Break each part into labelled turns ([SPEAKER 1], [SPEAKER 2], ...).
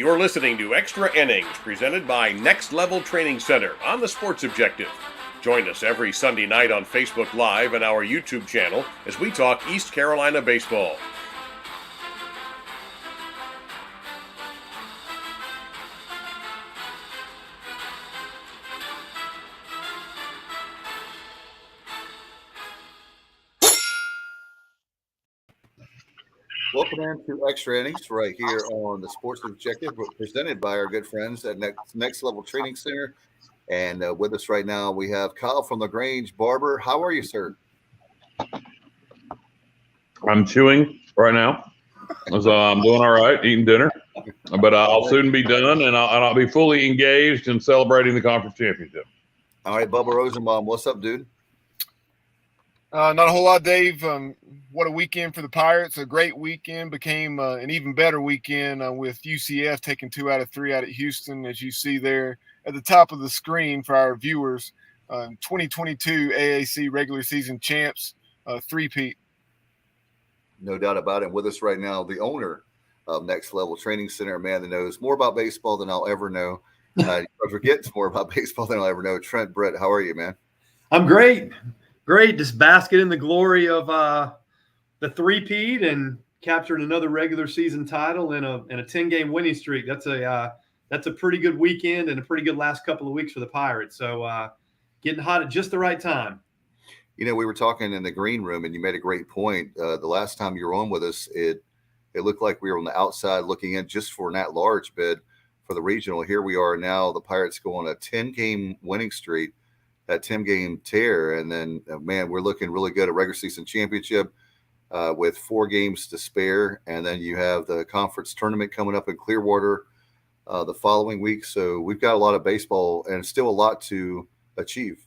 [SPEAKER 1] You're listening to Extra Innings, presented by Next Level Training Center on the Sports Objective. Join us every Sunday night on Facebook Live and our YouTube channel as we talk East Carolina baseball.
[SPEAKER 2] Welcome into Extra Innings right here on the Sports Objective, presented by our good friends at Next Level Training Center. And with us right now, we have Kyle from LaGrange Barber. How are you, sir?
[SPEAKER 3] I'm chewing right now. So I'm doing all right, eating dinner. But I'll soon be done, and I'll be fully engaged in celebrating the conference championship.
[SPEAKER 2] All right, Bubba Rosenbaum, what's up, dude?
[SPEAKER 4] Not a whole lot, Dave. What a weekend for the Pirates. A great weekend. Became an even better weekend with UCF taking 2 out of 3 out at Houston, as you see there at the top of the screen for our viewers. 2022 AAC regular season champs, three-peat.
[SPEAKER 2] No doubt about it. With us right now, the owner of Next Level Training Center, a man that knows more about baseball than I'll ever know. Forgets more about baseball than I'll ever know. Trent Brett, how are you, man?
[SPEAKER 5] I'm great. Great, just basking in the glory of the three-peat and captured another regular season title in a 10-game winning streak. That's a pretty good weekend and a pretty good last couple of weeks for the Pirates. So getting hot at just the right time.
[SPEAKER 2] You know, we were talking in the green room, and you made a great point. The last time you were on with us, it looked like we were on the outside looking in just for an at-large bid for the regional. Here we are now. The Pirates go on a 10-game winning streak. That 10-game tear, and then man, we're looking really good at regular season championship with 4 games to spare, and then you have the conference tournament coming up in Clearwater the following week. So we've got a lot of baseball and still a lot to achieve.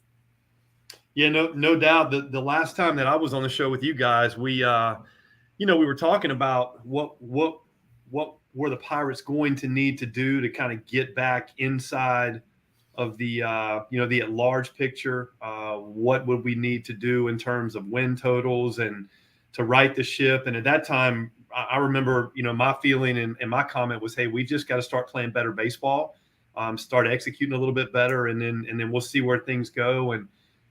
[SPEAKER 5] Yeah, no doubt. The last time that I was on the show with you guys, we were talking about what were the Pirates going to need to do to kind of get back inside of the the at-large picture. What would we need to do in terms of win totals and to right the ship? And at that time, I remember, my feeling and my comment was, hey, we just got to start playing better baseball, start executing a little bit better, and then we'll see where things go. And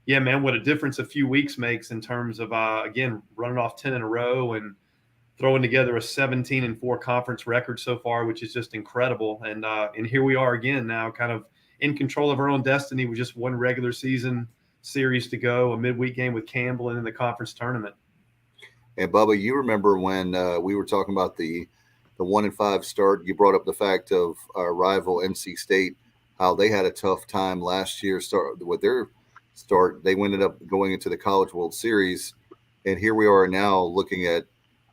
[SPEAKER 5] yeah, man, what a difference a few weeks makes in terms of, again, running off 10 in a row and throwing together a 17-4 conference record so far, which is just incredible. And here we are again now, kind of in control of our own destiny with just one regular season series to go, a midweek game with Campbell, and in the conference tournament.
[SPEAKER 2] And Bubba, you remember when we were talking about the 1-5 start, you brought up the fact of our rival NC State, how they had a tough time last year with their start. They ended up going into the College World Series, and here we are now looking at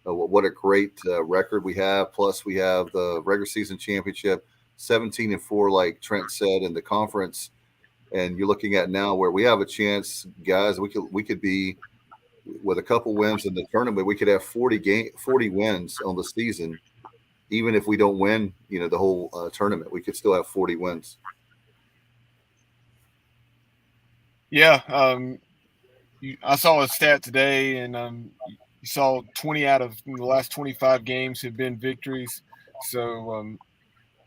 [SPEAKER 2] what a great record we have. Plus we have the regular season championship, 17-4, like Trent said, in the conference, and you're looking at now where we have a chance, guys. We could be with a couple wins in the tournament. We could have 40 wins on the season, even if we don't win, the whole tournament. We could still have 40 wins.
[SPEAKER 4] Yeah, I saw a stat today, and you saw 20 out of the last 25 games have been victories. So.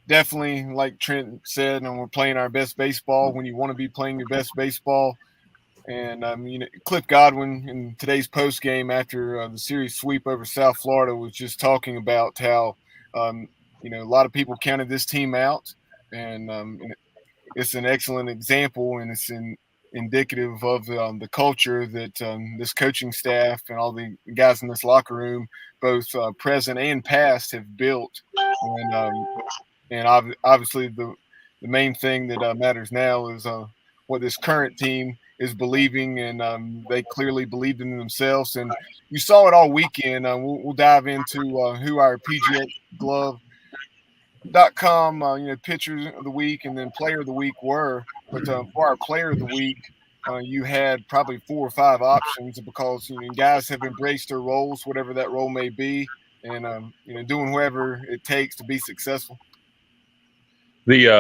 [SPEAKER 4] Definitely, like Trent said, and we're playing our best baseball when you want to be playing your best baseball. And, Cliff Godwin in today's post game after the series sweep over South Florida was just talking about how, a lot of people counted this team out. And it's an excellent example, and it's indicative of the culture that this coaching staff and all the guys in this locker room, both present and past, have built. And obviously, the main thing that matters now is what this current team is believing, and they clearly believed in themselves. And you saw it all weekend. We'll dive into who our Pgxgloves.com, pitchers of the week and then player of the week were. But for our player of the week, you had probably 4 or 5 options because guys have embraced their roles, whatever that role may be, and doing whatever it takes to be successful.
[SPEAKER 3] Sorry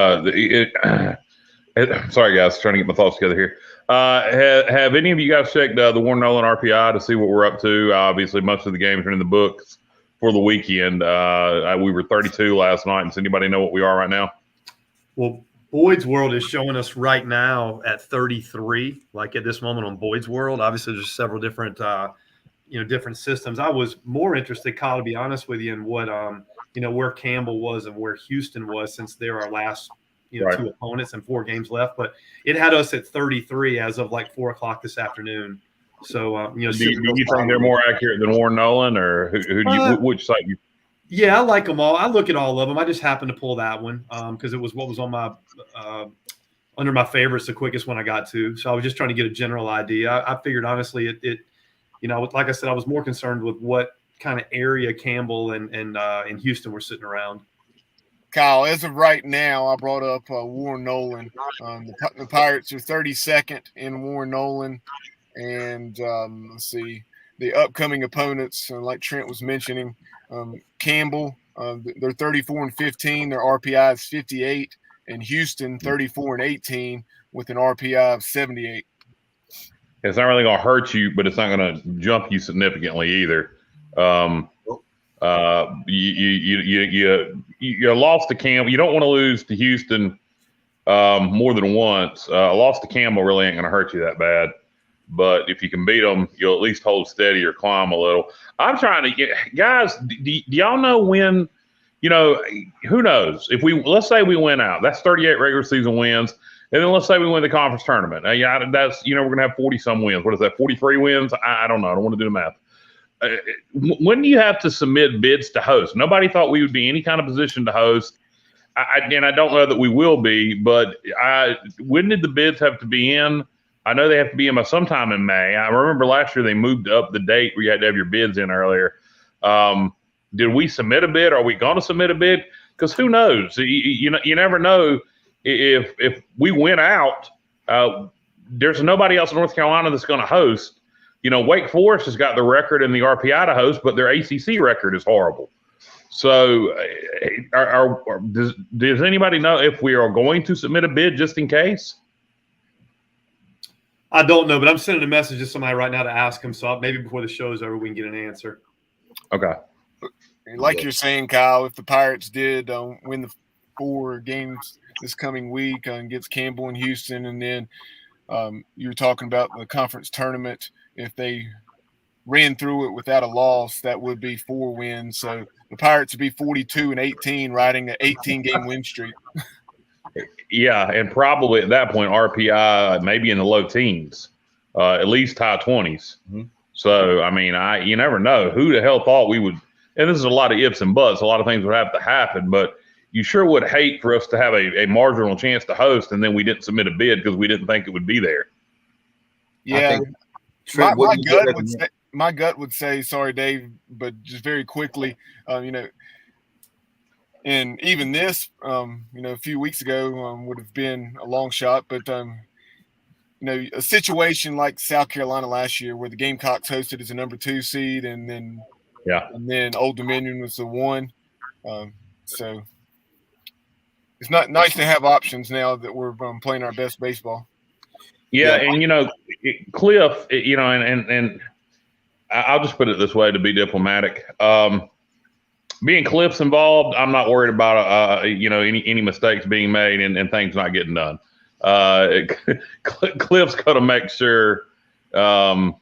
[SPEAKER 3] guys, trying to get my thoughts together here. Have any of you guys checked the Warren Nolan RPI to see what we're up to? Obviously, most of the games are in the books. for the weekend. We were 32 last night. Does anybody know what we are right now?
[SPEAKER 5] Well, Boyd's World is showing us right now at 33, like at this moment on Boyd's World. Obviously, there's several different, different systems. I was more interested, Kyle, to be honest with you, in what, where Campbell was and where Houston was, since they're our last,
[SPEAKER 3] Right.
[SPEAKER 5] 2 opponents and 4 games left. But it had us at 33 as of like 4 o'clock this afternoon. So,
[SPEAKER 3] do you think they're more accurate than Warren Nolan, or who do you, which site you?
[SPEAKER 5] Yeah, I like them all. I look at all of them. I just happened to pull that one because it was what was on my under my favorites, the quickest one I got to. So I was just trying to get a general idea. I figured honestly, it like I said, I was more concerned with what kind of area Campbell and Houston were sitting around.
[SPEAKER 4] Kyle, as of right now, I brought up Warren Nolan. The Pirates are 32nd in Warren Nolan, and let's see the upcoming opponents. Like Trent was mentioning. Campbell, they're 34-15. Their RPI is 58, and Houston 34-18 with an RPI of 78.
[SPEAKER 3] It's not really going to hurt you, but it's not going to jump you significantly either. You lost to Campbell. You don't want to lose to Houston more than once. A loss to Campbell really ain't going to hurt you that bad. But if you can beat them, you'll at least hold steady or climb a little. I'm trying to get guys. Do y'all know when? Who knows? If let's say we win out, that's 38 regular season wins, and then let's say we win the conference tournament. That's we're gonna have 40 some wins. What is that? 43 wins? I don't know. I don't want to do the math. When do you have to submit bids to host? Nobody thought we would be any kind of position to host. I don't know that we will be. But when did the bids have to be in? I know they have to be in by sometime in May. I remember last year they moved up the date where you had to have your bids in earlier. Did we submit a bid? Are we going to submit a bid? Because who knows? You never know. If we win out, there's nobody else in North Carolina that's going to host. Wake Forest has got the record and the RPI to host, but their ACC record is horrible. So does anybody know if we are going to submit a bid just in case?
[SPEAKER 5] I don't know, but I'm sending a message to somebody right now to ask him. So maybe before the show's over, we can get an answer.
[SPEAKER 3] Okay.
[SPEAKER 4] Like you're saying, Kyle, if the Pirates did win the 4 games this coming week against Campbell and Houston, and then you were talking about the conference tournament, if they ran through it without a loss, that would be 4 wins. So the Pirates would be 42-18, riding an 18-game win streak.
[SPEAKER 3] Yeah, and probably at that point RPI maybe in the low teens, at least high 20s. Mm-hmm. So I mean, you never know. Who the hell thought we would? And this is a lot of ifs and buts. A lot of things would have to happen, but you sure would hate for us to have a marginal chance to host, and then we didn't submit a bid because we didn't think it would be there.
[SPEAKER 4] Yeah, my gut would say, sorry, Dave, but just very quickly, and even this, a few weeks ago would have been a long shot, but a situation like South Carolina last year, where the Gamecocks hosted as a number 2 seed, and then Old Dominion was the 1. So it's not nice to have options now that we're playing our best baseball.
[SPEAKER 3] Yeah, and Cliff, and I'll just put it this way to be diplomatic. Being Cliff's involved, I'm not worried about any mistakes being made and things not getting done. Cliff's going to make sure that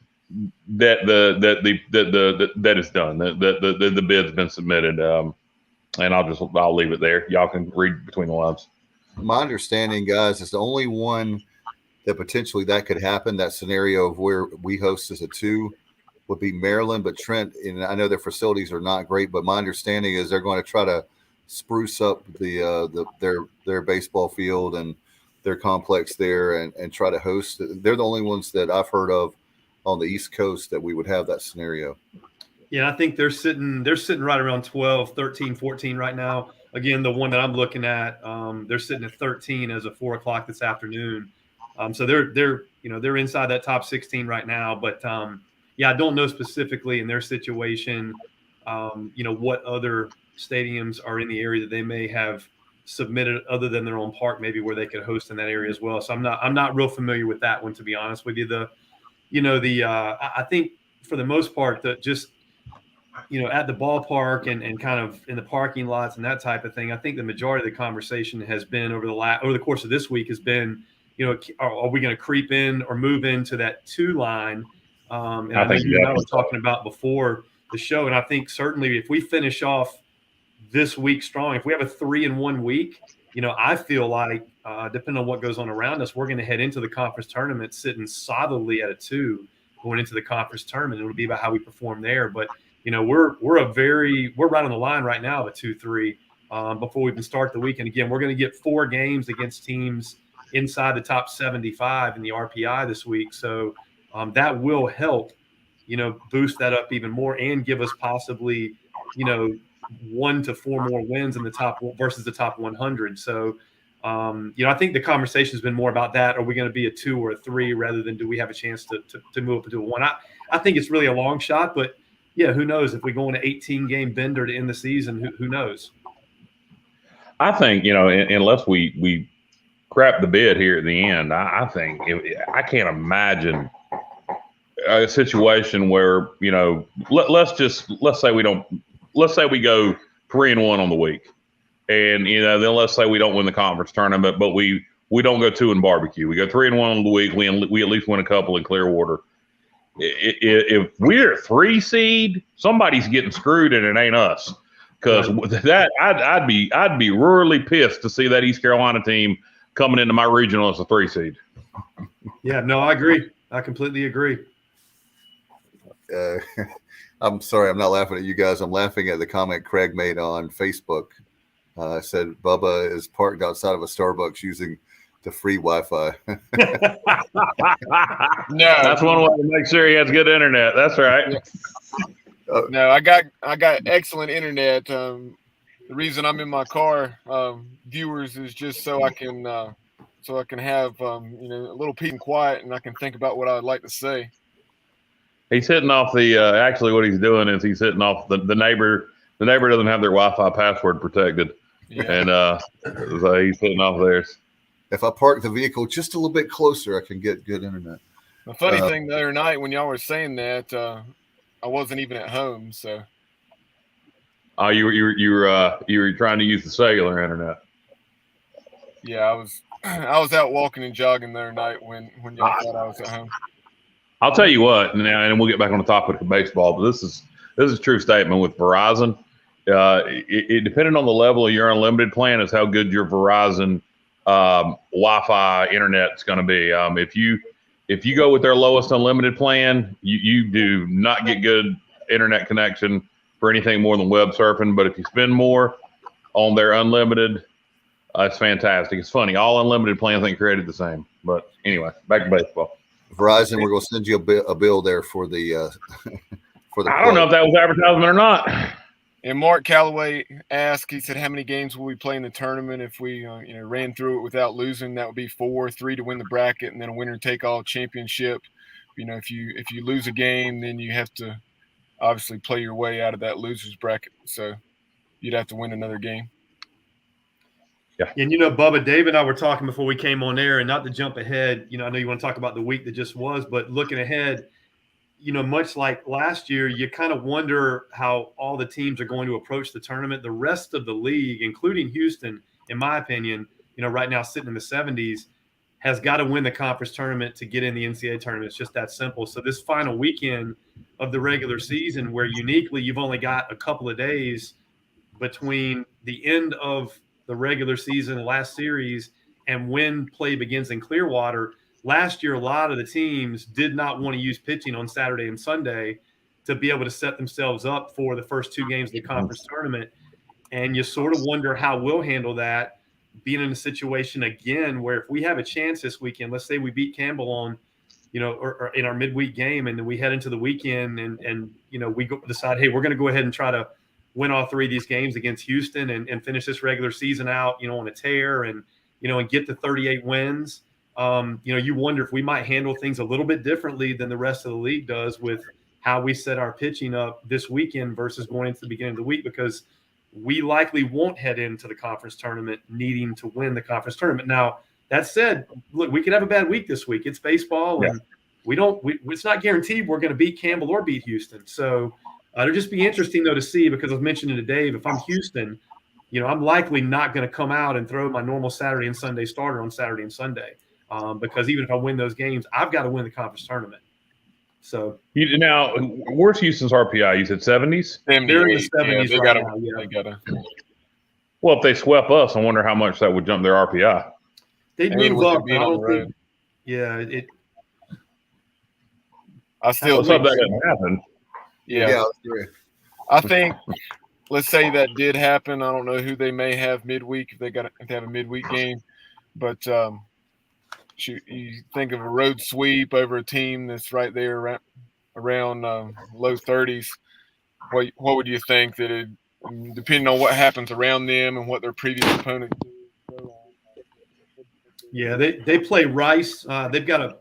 [SPEAKER 3] it's done, that the bid's been submitted, and I'll leave it there. Y'all can read between the lines.
[SPEAKER 2] My understanding, guys, is the only one that potentially that could happen. That scenario of where we host as a 2 would be Maryland, but Trent, and I know their facilities are not great, but my understanding is they're going to try to spruce up their baseball field and their complex there and try to host. They're the only ones that I've heard of on the East Coast that we would have that scenario.
[SPEAKER 5] Yeah, I think they're sitting right around 12, 13, 14 right now. Again, the one that I'm looking at, they're sitting at 13 as of 4 o'clock this afternoon. So they're inside that top 16 right now, but I don't know specifically in their situation, what other stadiums are in the area that they may have submitted other than their own park, maybe where they could host in that area as well. So I'm not real familiar with that one, to be honest with you. I think for the most part, at the ballpark and kind of in the parking lots and that type of thing, I think the majority of the conversation has been over the course of this week has been, are we going to creep in or move into that 2 line? And I know you and I were talking about before the show, and I think certainly if we finish off this week strong, if we have a 3-1 week, I feel like depending on what goes on around us, we're going to head into the conference tournament sitting solidly at a 2 going into the conference tournament. It'll be about how we perform there, but we're right on the line right now of a 2-3 before we even start the week. And again, we're going to get 4 games against teams inside the top 75 in the RPI this week, so that will help boost that up even more and give us possibly 1 to 4 more wins in the top versus the top 100. So I think the conversation has been more about that. Are we going to be a 2 or a 3 rather than do we have a chance to move up to a 1? I think it's really a long shot, but yeah, who knows? If we go on an 18-game bender to end the season, who knows?
[SPEAKER 3] I think, unless we crap the bed here at the end, I think I can't imagine a situation where, let's say we go 3-1 on the week. And, then let's say we don't win the conference tournament, but we don't go 2 in barbecue. We go 3-1 on the week. We at least win a couple in Clearwater. If we're a 3 seed, somebody's getting screwed, and it ain't us. Because that I'd be really pissed to see that East Carolina team coming into my regional as a 3 seed.
[SPEAKER 5] Yeah, no, I agree. I completely agree.
[SPEAKER 2] I'm sorry, I'm not laughing at you guys. I'm laughing at the comment Craig made on Facebook. Said Bubba is parked outside of a Starbucks using the free Wi-Fi.
[SPEAKER 3] No, that's one way to make sure he has good internet. That's right.
[SPEAKER 4] No, I got excellent internet. The reason I'm in my car, viewers, is just so I can have a little peace and quiet, and I can think about what I'd like to say.
[SPEAKER 3] He's hitting off the. Actually, what he's doing is he's hitting off the neighbor. The neighbor doesn't have their Wi-Fi password protected, and so he's hitting off theirs.
[SPEAKER 2] If I park the vehicle just a little bit closer, I can get good internet.
[SPEAKER 4] The funny thing, the other night when y'all were saying that, I wasn't even at home. So.
[SPEAKER 3] Oh, you were trying to use the cellular internet.
[SPEAKER 4] Yeah, I was out walking and jogging the other night when y'all thought I was at home.
[SPEAKER 3] I'll tell you what, now, and we'll get back on the topic of baseball, but this is a true statement with Verizon. It depending on the level of your unlimited plan is how good your Verizon Wi-Fi internet is going to be. If you go with their lowest unlimited plan, you do not get good internet connection for anything more than web surfing. But if you spend more on their unlimited, it's fantastic. It's funny. All unlimited plans ain't created the same. But anyway, back to baseball.
[SPEAKER 2] Verizon, we're going to send you a bill there for the
[SPEAKER 3] I don't know if that was advertisement or not.
[SPEAKER 4] And Mark Calloway asked, he said, how many games will we play in the tournament if we ran through it without losing? That would be 4, 3 to win the bracket, and then a winner-take-all championship. If you lose a game, then you have to obviously play your way out of that loser's bracket. So you'd have to win another game.
[SPEAKER 5] Yeah. And, Bubba, Dave and I were talking before we came on air, and not to jump ahead, I know you want to talk about the week that just was, but looking ahead, much like last year, you kind of wonder how all the teams are going to approach the tournament. The rest of the league, including Houston, in my opinion, right now sitting in the 70s, has got to win the conference tournament to get in the NCAA tournament. It's just that simple. So this final weekend of the regular season, where uniquely you've only got a couple of days between the end of the regular season, last series, and when play begins in Clearwater. Last year, a lot of the teams did not want to use pitching on Saturday and Sunday to be able to set themselves up for the first 2 games of the conference tournament. And you sort of wonder how we'll handle that, being in a situation again where if we have a chance this weekend, let's say we beat Campbell on, or in our midweek game, and then we head into the weekend and we decide, hey, we're going to go ahead and try to win all 3 of these games against Houston and finish this regular season out, on a tear and get to 38 wins. You wonder if we might handle things a little bit differently than the rest of the league does with how we set our pitching up this weekend versus going into the beginning of the week, because we likely won't head into the conference tournament needing to win the conference tournament. Now, that said, look, we could have a bad week this week. It's baseball, and it's not guaranteed we're going to beat Campbell or beat Houston. So It'll just be interesting, though, to see, because I was mentioning to Dave, if I'm Houston, I'm likely not going to come out and throw my normal Saturday and Sunday starter on Saturday and Sunday, because even if I win those games, I've got to win the conference tournament. So
[SPEAKER 3] now, where's Houston's RPI? You said 70s?
[SPEAKER 5] they're in the 70s
[SPEAKER 4] they
[SPEAKER 5] right
[SPEAKER 4] gotta,
[SPEAKER 5] now. Yeah.
[SPEAKER 4] They gotta.
[SPEAKER 3] Well, if they swept us, I wonder how much that would jump their RPI.
[SPEAKER 5] They'd
[SPEAKER 4] And
[SPEAKER 5] move
[SPEAKER 4] with
[SPEAKER 5] up.
[SPEAKER 4] it being
[SPEAKER 5] I
[SPEAKER 4] on
[SPEAKER 5] don't
[SPEAKER 4] the
[SPEAKER 5] think.
[SPEAKER 4] road.
[SPEAKER 5] Yeah,
[SPEAKER 4] I still
[SPEAKER 3] Let's hope
[SPEAKER 4] think.
[SPEAKER 3] that doesn't happen.
[SPEAKER 4] Yeah,
[SPEAKER 2] agree.
[SPEAKER 4] I think. Let's say that did happen. I don't know who they may have midweek if they have a midweek game, but you think of a road sweep over a team that's right there around low 30s. What would you think that it, depending on what happens around them and what their previous opponent do?
[SPEAKER 5] Yeah, they play Rice. They've got a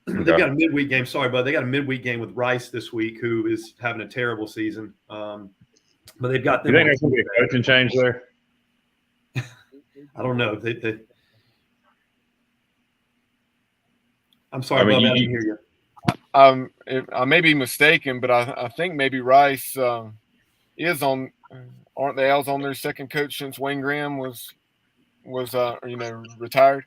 [SPEAKER 5] midweek game. Sorry, bud. They got a midweek game with Rice this week, who is having a terrible season. But they've got them.
[SPEAKER 3] You think there's going to be a coaching change there?
[SPEAKER 5] I don't know. I'm sorry, Bub, I didn't hear you.
[SPEAKER 4] I may be mistaken, but I think maybe Rice is on. Aren't they on their second coach since Wayne Graham was retired?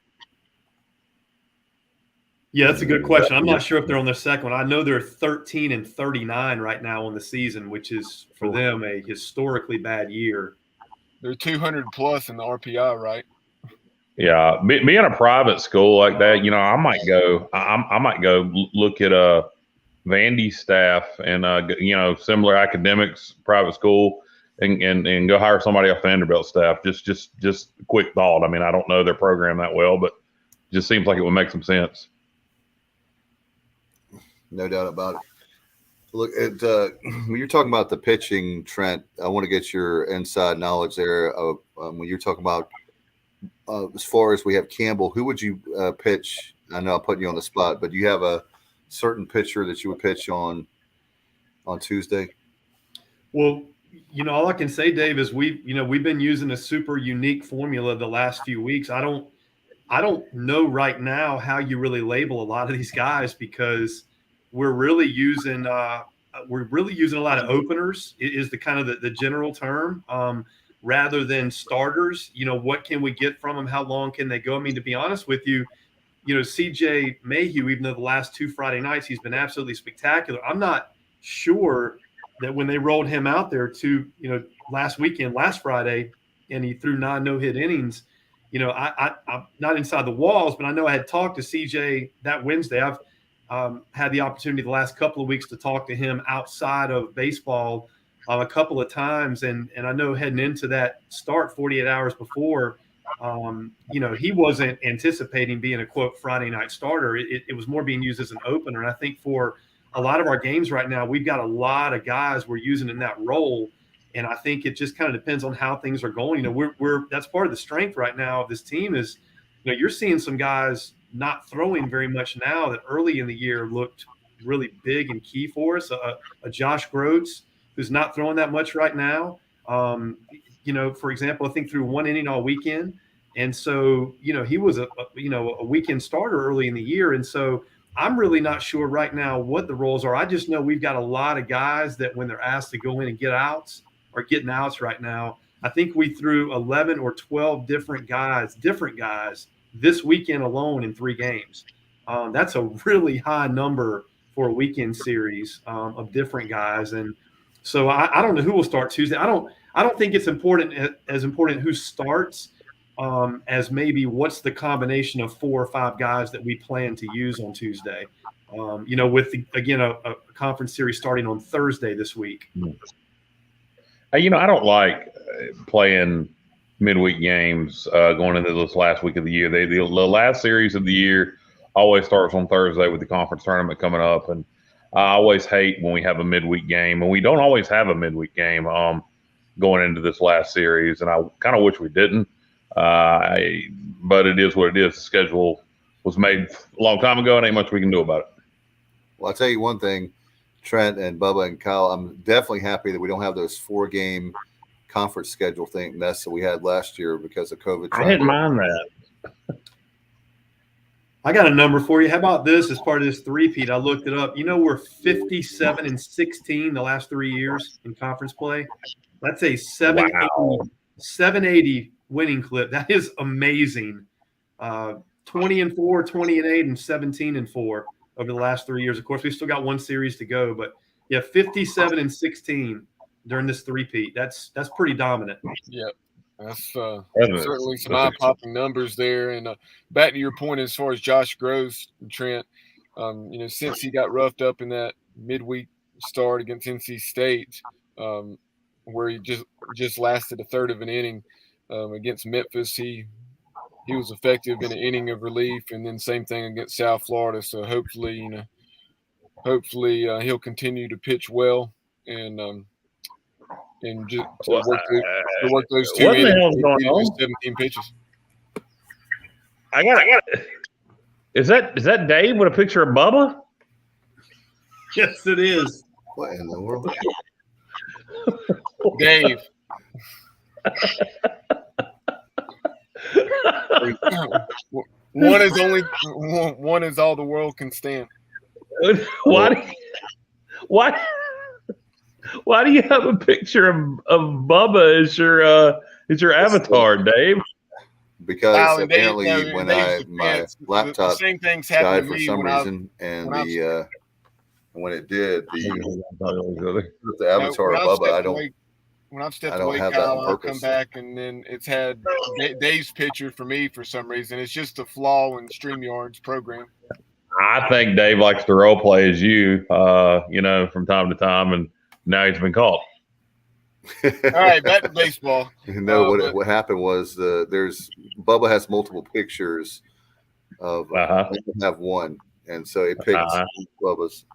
[SPEAKER 5] Yeah, that's a good question. I'm not sure if they're on their second one. I know they're 13-39 right now on the season, which is for them a historically bad year.
[SPEAKER 4] They're 200 plus in the RPI, right?
[SPEAKER 3] Yeah, being a private school like that, I might go. I might go look at Vandy's staff and similar academics, private school, and go hire somebody off Vanderbilt staff. Just a quick thought. I mean, I don't know their program that well, but it just seems like it would make some sense.
[SPEAKER 2] No doubt about it. Look, when you're talking about the pitching, Trent, I want to get your inside knowledge there of when you're talking about as far as we have Campbell, who would you pitch? I know I'm putting you on the spot, but do you have a certain pitcher that you would pitch on Tuesday?
[SPEAKER 5] Well, all I can say, Dave, is we've been using a super unique formula the last few weeks. I don't know right now how you really label a lot of these guys, because we're really using a lot of openers is the kind of the general term, rather than starters. What can we get from them? How long can they go? I mean, to be honest with you, CJ Mayhew, even though the last two Friday nights he's been absolutely spectacular, I'm not sure that when they rolled him out there last Friday, and he threw 9 no-hit innings, I'm not inside the walls, but I know I had talked to CJ that Wednesday. I've had the opportunity the last couple of weeks to talk to him outside of baseball a couple of times. And I know heading into that start 48 hours before, he wasn't anticipating being a, quote, Friday night starter. It was more being used as an opener. And I think for a lot of our games right now, we've got a lot of guys we're using in that role. And I think it just kind of depends on how things are going. That's part of the strength right now of this team is, you're seeing some guys not throwing very much now that early in the year looked really big and key for us. A Josh Groats, who's not throwing that much right now. For example, I think threw 1 inning all weekend. And so, he was a weekend starter early in the year. And so I'm really not sure right now what the roles are. I just know we've got a lot of guys that when they're asked to go in and get outs are getting outs right now. I think we threw 11 or 12 different guys this weekend alone in 3 games. That's a really high number for a weekend series of different guys. And so I don't know who will start Tuesday. I don't think it's as important who starts as maybe what's the combination of 4 or 5 guys that we plan to use on Tuesday. With a conference series starting on Thursday this week.
[SPEAKER 3] I don't like playing midweek games going into this last week of the year. The last series of the year always starts on Thursday with the conference tournament coming up, and I always hate when we have a midweek game, and we don't always have a midweek game going into this last series, and I kind of wish we didn't. But it is what it is. The schedule was made a long time ago, and ain't much we can do about it.
[SPEAKER 2] Well, I'll tell you one thing, Trent and Bubba and Kyle, I'm definitely happy that we don't have those 4-game conference schedule mess that we had last year because of COVID.
[SPEAKER 3] I didn't mind that.
[SPEAKER 5] I got a number for you. How about this as part of this three-peat? I looked it up. You know, we're 57-16 the last 3 years in conference play. That's a 780 winning clip. That is amazing. 20-4, 20-8, and 17-4 over the last 3 years. Of course, we've still got one series to go, but yeah, 57-16 during this three-peat. That's pretty dominant.
[SPEAKER 4] Yep. That's certainly some eye-popping numbers there. And back to your point as far as Josh Groves, Trent, you know, since he got roughed up in that midweek start against NC State, where he just lasted a third of an inning against Memphis, he was effective in an inning of relief, and then same thing against South Florida. So hopefully, he'll continue to pitch well and just to work those two
[SPEAKER 3] what the
[SPEAKER 4] innings,
[SPEAKER 3] hell's going on?
[SPEAKER 4] 17 pitches.
[SPEAKER 3] I got it. Is that Dave with a picture of Bubba?
[SPEAKER 5] Yes, it is.
[SPEAKER 2] What in the world?
[SPEAKER 4] Dave. One is all the world can stand.
[SPEAKER 3] Why do you have a picture of Bubba as your avatar, Dave?
[SPEAKER 2] Because apparently when my laptop
[SPEAKER 4] the same things
[SPEAKER 2] died
[SPEAKER 4] happened
[SPEAKER 2] for
[SPEAKER 4] to me
[SPEAKER 2] some
[SPEAKER 4] when
[SPEAKER 2] reason, and when it did, the avatar of Bubba, I don't.
[SPEAKER 4] When I've stepped
[SPEAKER 2] I don't
[SPEAKER 4] away,
[SPEAKER 2] have that
[SPEAKER 4] Kyle,
[SPEAKER 2] on
[SPEAKER 4] I'll
[SPEAKER 2] purpose.
[SPEAKER 4] come back, and then it's had Dave's picture for me for some reason. It's just a flaw in StreamYard's program.
[SPEAKER 3] I think Dave likes to role play as you, from time to time, and now he's been caught.
[SPEAKER 4] All right, back to baseball.
[SPEAKER 2] No, what happened was Bubba has multiple pictures of I have one, and so it picked Bubba's.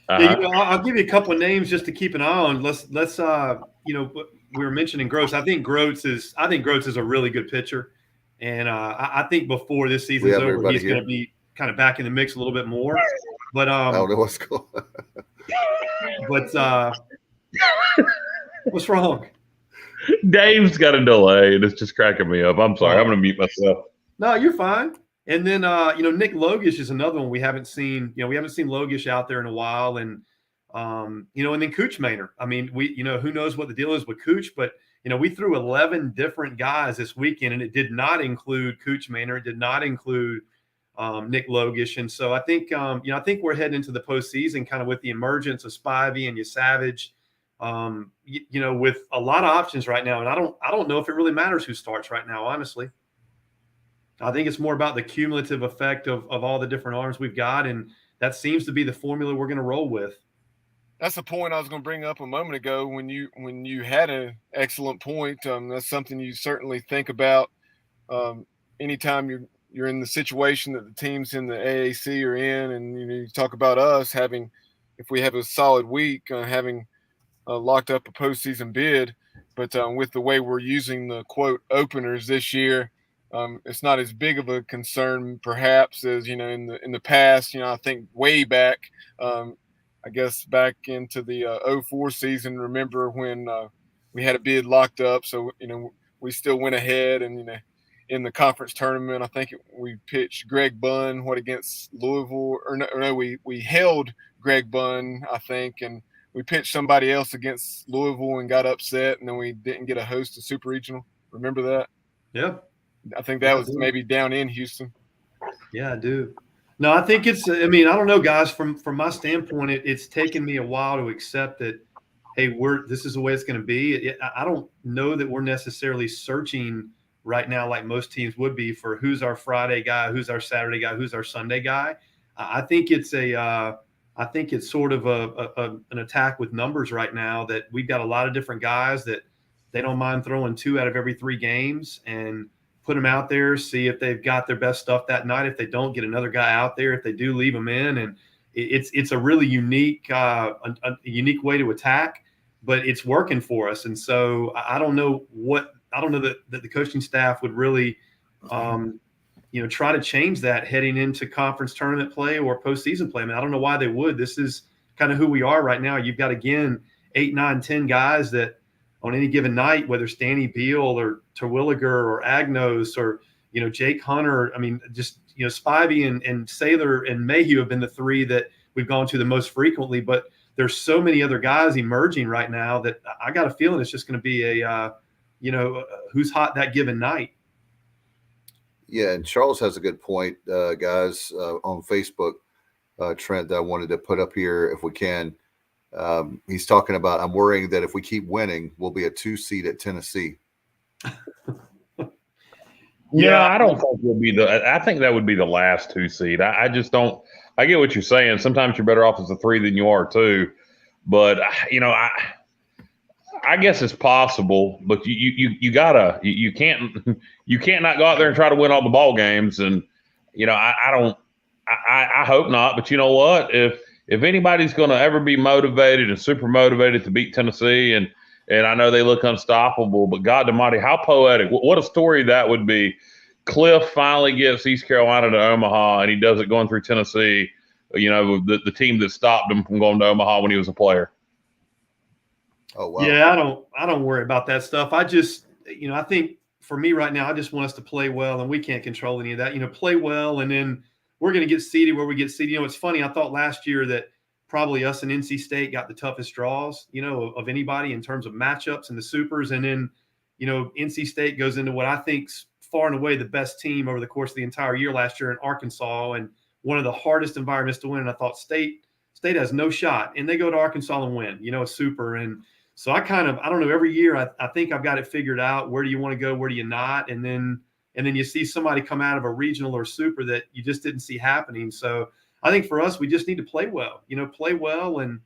[SPEAKER 5] Yeah, I'll give you a couple of names just to keep an eye on. Let's we were mentioning Gross. I think Gross is a really good pitcher, and I think before this season's over, he's going to be kind of back in the mix a little bit more. But
[SPEAKER 2] I don't know what's going on.
[SPEAKER 5] But what's wrong?
[SPEAKER 3] Dave's got a delay, and it's just cracking me up. I'm sorry. I'm going to mute myself.
[SPEAKER 5] No, you're fine. And then, Nick Logish is another one we haven't seen. We haven't seen Logish out there in a while. And, and then Cooch Maynard. I mean, who knows what the deal is with Cooch, but, we threw 11 different guys this weekend, and it did not include Cooch Maynard. It did not include Nick Logish. And so I think, I think we're heading into the postseason kind of with the emergence of Spivey and Yasavage, with a lot of options right now. And I don't know if it really matters who starts right now, honestly. I think it's more about the cumulative effect of all the different arms we've got, and that seems to be the formula we're going to roll with.
[SPEAKER 4] That's the point I was going to bring up a moment ago when you had an excellent point. That's something you certainly think about anytime you're in the situation that the teams in the AAC are in, and you talk about us having, if we have a solid week, having locked up a postseason bid, but with the way we're using the quote openers this year. It's not as big of a concern, perhaps, as in the past. I think way back, I guess back into the 04 season. Remember when we had a bid locked up, so we still went ahead, and in the conference tournament, I think we pitched Greg Bunn against Louisville, or no, we held Greg Bunn, I think, and we pitched somebody else against Louisville and got upset, and then we didn't get a host of Super Regional. Remember that?
[SPEAKER 5] Yeah.
[SPEAKER 4] I think that was maybe down in Houston.
[SPEAKER 5] Yeah, I do. No, I think I don't know, guys, from my standpoint, it's taken me a while to accept that, hey, this is the way it's going to be. I don't know that we're necessarily searching right now like most teams would be for who's our Friday guy, who's our Saturday guy, who's our Sunday guy. I think it's sort of an attack with numbers right now, that we've got a lot of different guys that they don't mind throwing 2 out of every 3 games and put them out there, see if they've got their best stuff that night. If they don't, get another guy out there. If they do, leave them in. And it's a really unique unique way to attack, but it's working for us. And so I don't know that the coaching staff would really, try to change that heading into conference tournament play or postseason play. I mean, I don't know why they would. This is kind of who we are right now. You've got, again, 8, 9, 10 guys that on any given night, whether it's Danny Beal or Terwilliger or Agnos or, Jake Hunter, I mean, just Spivey and Saylor and Mayhew have been the three that we've gone to the most frequently, but there's so many other guys emerging right now that I got a feeling it's just going to be who's hot that given night.
[SPEAKER 2] Yeah, and Charles has a good point, guys, on Facebook, Trent, that I wanted to put up here if we can. He's talking about, I'm worrying that if we keep winning, we'll be a 2 seed at Tennessee.
[SPEAKER 3] Yeah, I don't think we'll be I think that would be the last 2 seed. I just don't. I get what you're saying. Sometimes you're better off as a 3 than you are 2, but I guess it's possible. But you gotta you can't not go out there and try to win all the ball games. And I hope not. But you know what? If anybody's going to ever be motivated and super motivated to beat Tennessee, and I know they look unstoppable, but God Almighty, how poetic! What a story that would be. Cliff finally gets East Carolina to Omaha, and he does it going through Tennessee. The team that stopped him from going to Omaha when he was a player.
[SPEAKER 2] Oh wow!
[SPEAKER 5] Yeah, I don't worry about that stuff. I just, I think for me right now, I just want us to play well, and we can't control any of that. Play well, and then we're going to get seeded where we get seeded. It's funny. I thought last year that probably us and NC State got the toughest draws, of anybody in terms of matchups and the supers. And then, NC State goes into what I think's far and away the best team over the course of the entire year last year in Arkansas, and one of the hardest environments to win. And I thought State has no shot, and they go to Arkansas and win, a super. And so I don't know, every year I think I've got it figured out. Where do you want to go? Where do you not? And then you see somebody come out of a regional or super that you just didn't see happening. So I think for us, we just need to play well, play well. And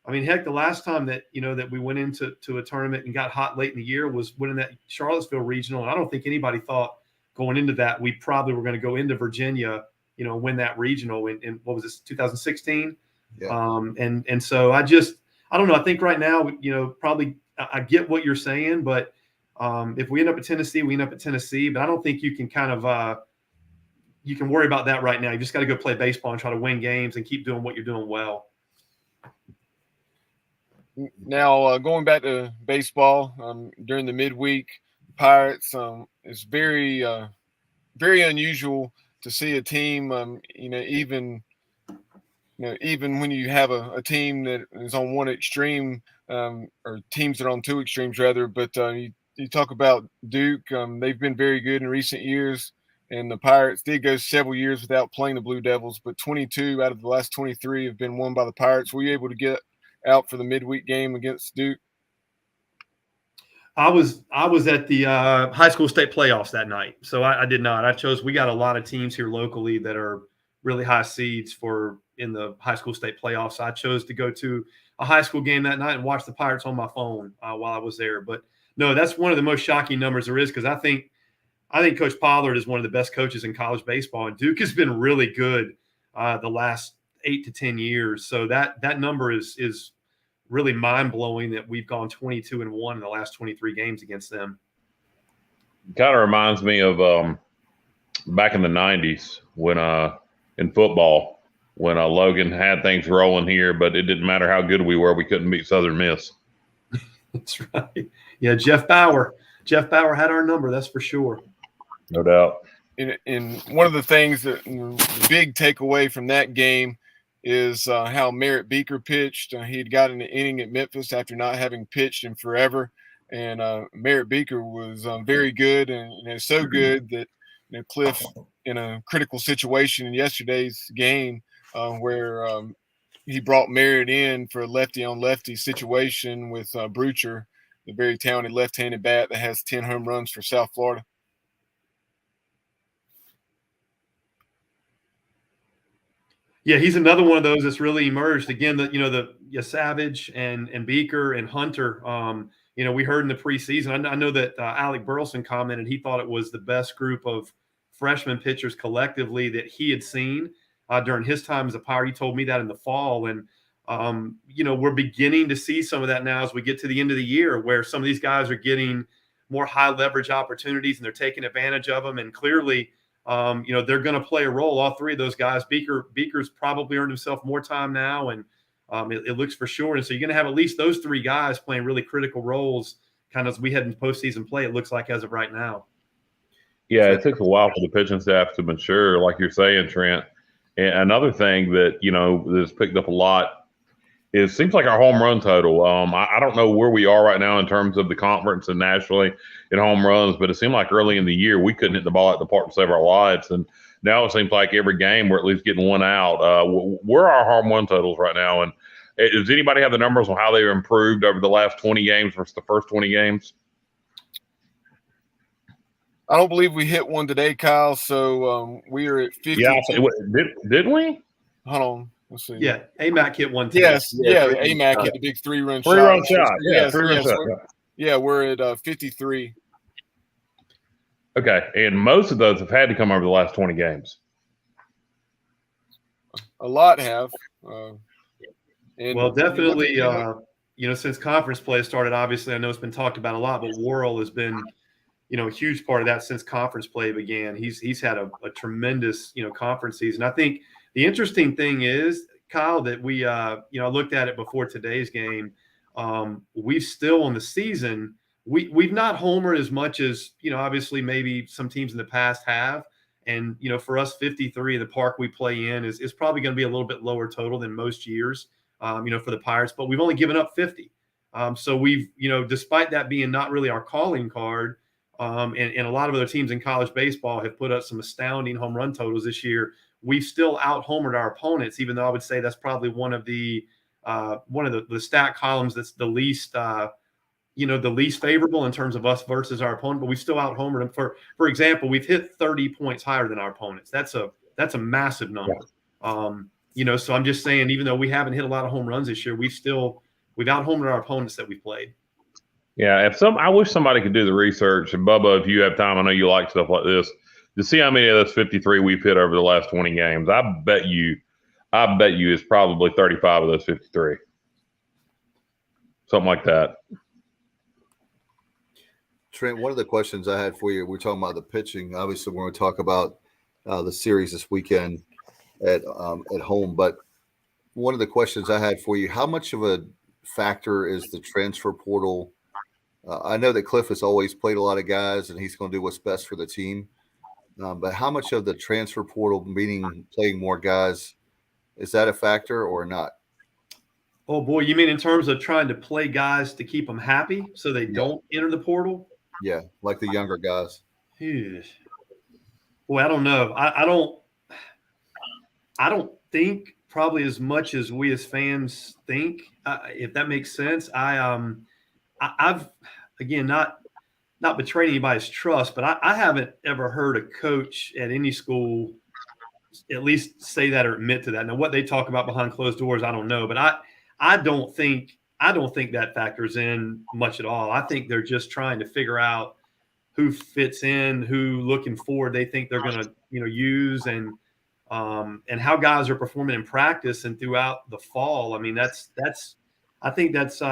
[SPEAKER 5] I mean, heck, the last time that, that we went into a tournament and got hot late in the year was winning that Charlottesville regional. And I don't think anybody thought going into that, we probably were going to go into Virginia, win that regional in what was this, 2016?
[SPEAKER 2] Yeah.
[SPEAKER 5] And so I don't know. I think right now, probably I get what you're saying, but if we end up at Tennessee, we end up at Tennessee. But I don't think you can you can worry about that right now. You just got to go play baseball and try to win games and keep doing what you're doing well.
[SPEAKER 4] Now, going back to baseball, during the midweek, Pirates, it's very, very unusual to see a team, even when you have a team that is on one extreme, or teams that are on two extremes rather, but you talk about Duke, they've been very good in recent years, and the Pirates did go several years without playing the Blue Devils, but 22 out of the last 23 have been won by the Pirates. Were you able to get out for the midweek game against Duke?
[SPEAKER 5] I was at the high school state playoffs that night, so I did not. We got a lot of teams here locally that are really high seeds in the high school state playoffs. I chose to go to a high school game that night and watch the Pirates on my phone while I was there. But no, that's one of the most shocking numbers there is, because I think Coach Pollard is one of the best coaches in college baseball, and Duke has been really good the last 8 to 10 years. So that number is really mind-blowing that we've gone 22-1 in the last 23 games against them.
[SPEAKER 3] Kind of reminds me of back in the 90s when in football, when Logan had things rolling here, but it didn't matter how good we were, we couldn't beat Southern Miss.
[SPEAKER 5] That's right. Yeah, Jeff Bauer had our number, that's for sure.
[SPEAKER 3] No doubt.
[SPEAKER 4] And one of the things the big takeaway from that game is how Merritt Beaker pitched. He had got an inning at Memphis after not having pitched in forever. And Merritt Beaker was very good, and so good that Cliff, in a critical situation in yesterday's game where he brought Merritt in for a lefty-on-lefty situation with Brucher, the very talented left-handed bat that has 10 home runs for South Florida.
[SPEAKER 5] Yeah, he's another one of those that's really emerged. Again, Savage and Beaker and Hunter. We heard in the preseason. I know that Alec Burleson commented he thought it was the best group of freshman pitchers collectively that he had seen during his time as a Pirate. He told me that in the fall, and we're beginning to see some of that now as we get to the end of the year, where some of these guys are getting more high leverage opportunities and they're taking advantage of them. And clearly, they're going to play a role. All three of those guys. Beaker's probably earned himself more time now, and it looks for sure. And so you're going to have at least those three guys playing really critical roles, kind of as we head into postseason play. It looks like as of right now.
[SPEAKER 3] Yeah, it
[SPEAKER 2] Trent?
[SPEAKER 3] takes a while for the pitching staff to mature, like you're saying, Trent. And another thing that, that's picked up a lot is it seems like our home run total. I don't know where we are right now in terms of the conference and nationally in home runs, but it seemed like early in the year we couldn't hit the ball at the park to save our lives. And now it seems like every game we're at least getting one out. Where are our home run totals right now? And does anybody have the numbers on how they've improved over the last 20 games versus the first 20 games?
[SPEAKER 4] I don't believe we hit one today, Kyle. So we are at 50.
[SPEAKER 3] Yeah, did we?
[SPEAKER 4] Hold on. Let's see.
[SPEAKER 5] Yeah, AMAC hit one today.
[SPEAKER 4] Yes, yeah. AMAC hit the big 3-run shot.
[SPEAKER 3] 3-run shot. Yeah,
[SPEAKER 4] Yes,
[SPEAKER 3] 3-run shot.
[SPEAKER 4] Yeah, we're at 53.
[SPEAKER 3] Okay, and most of those have had to come over the last 20 games.
[SPEAKER 4] A lot have.
[SPEAKER 5] Well, definitely, since conference play started, obviously, I know it's been talked about a lot, but Worrell has been, a huge part of that since conference play began. He's had a tremendous, conference season. I think the interesting thing is, Kyle, that we, I looked at it before today's game. We've still on the season, we've not homered as much as, obviously maybe some teams in the past have. And, for us, 53, the park we play in is probably going to be a little bit lower total than most years, for the Pirates, but we've only given up 50. So we've, despite that being not really our calling card, and a lot of other teams in college baseball have put up some astounding home run totals this year, we've still out-homered our opponents, even though I would say that's probably one of the stat columns that's the least the least favorable in terms of us versus our opponent, but we still out-homered them. For example, we've hit 30 points higher than our opponents. That's a massive number. Yeah. So I'm just saying, even though we haven't hit a lot of home runs this year, we've out-homered our opponents that we played.
[SPEAKER 3] Yeah, I wish somebody could do the research. And Bubba, if you have time, I know you like stuff like this, to see how many of those 53 we've hit over the last 20 games. I bet you it's probably 35 of those 53. Something like that.
[SPEAKER 2] Trent, one of the questions I had for you, we're talking about the pitching. Obviously, we're going to talk about the series this weekend at home. But one of the questions I had for you, how much of a factor is the transfer portal? I know that Cliff has always played a lot of guys, and he's going to do what's best for the team. But how much of the transfer portal, meaning playing more guys, is that a factor or not?
[SPEAKER 5] Oh, boy, you mean in terms of trying to play guys to keep them happy so they don't enter the portal?
[SPEAKER 2] Yeah, like the younger guys.
[SPEAKER 5] Boy, I don't know. I don't think probably as much as we as fans think, if that makes sense. I've again not betrayed anybody's trust, but I haven't ever heard a coach at any school at least say that or admit to that. Now, what they talk about behind closed doors, I don't know, but I don't think that factors in much at all. I think they're just trying to figure out who fits in, who looking forward they think they're going to use, and how guys are performing in practice and throughout the fall. I mean, I think that's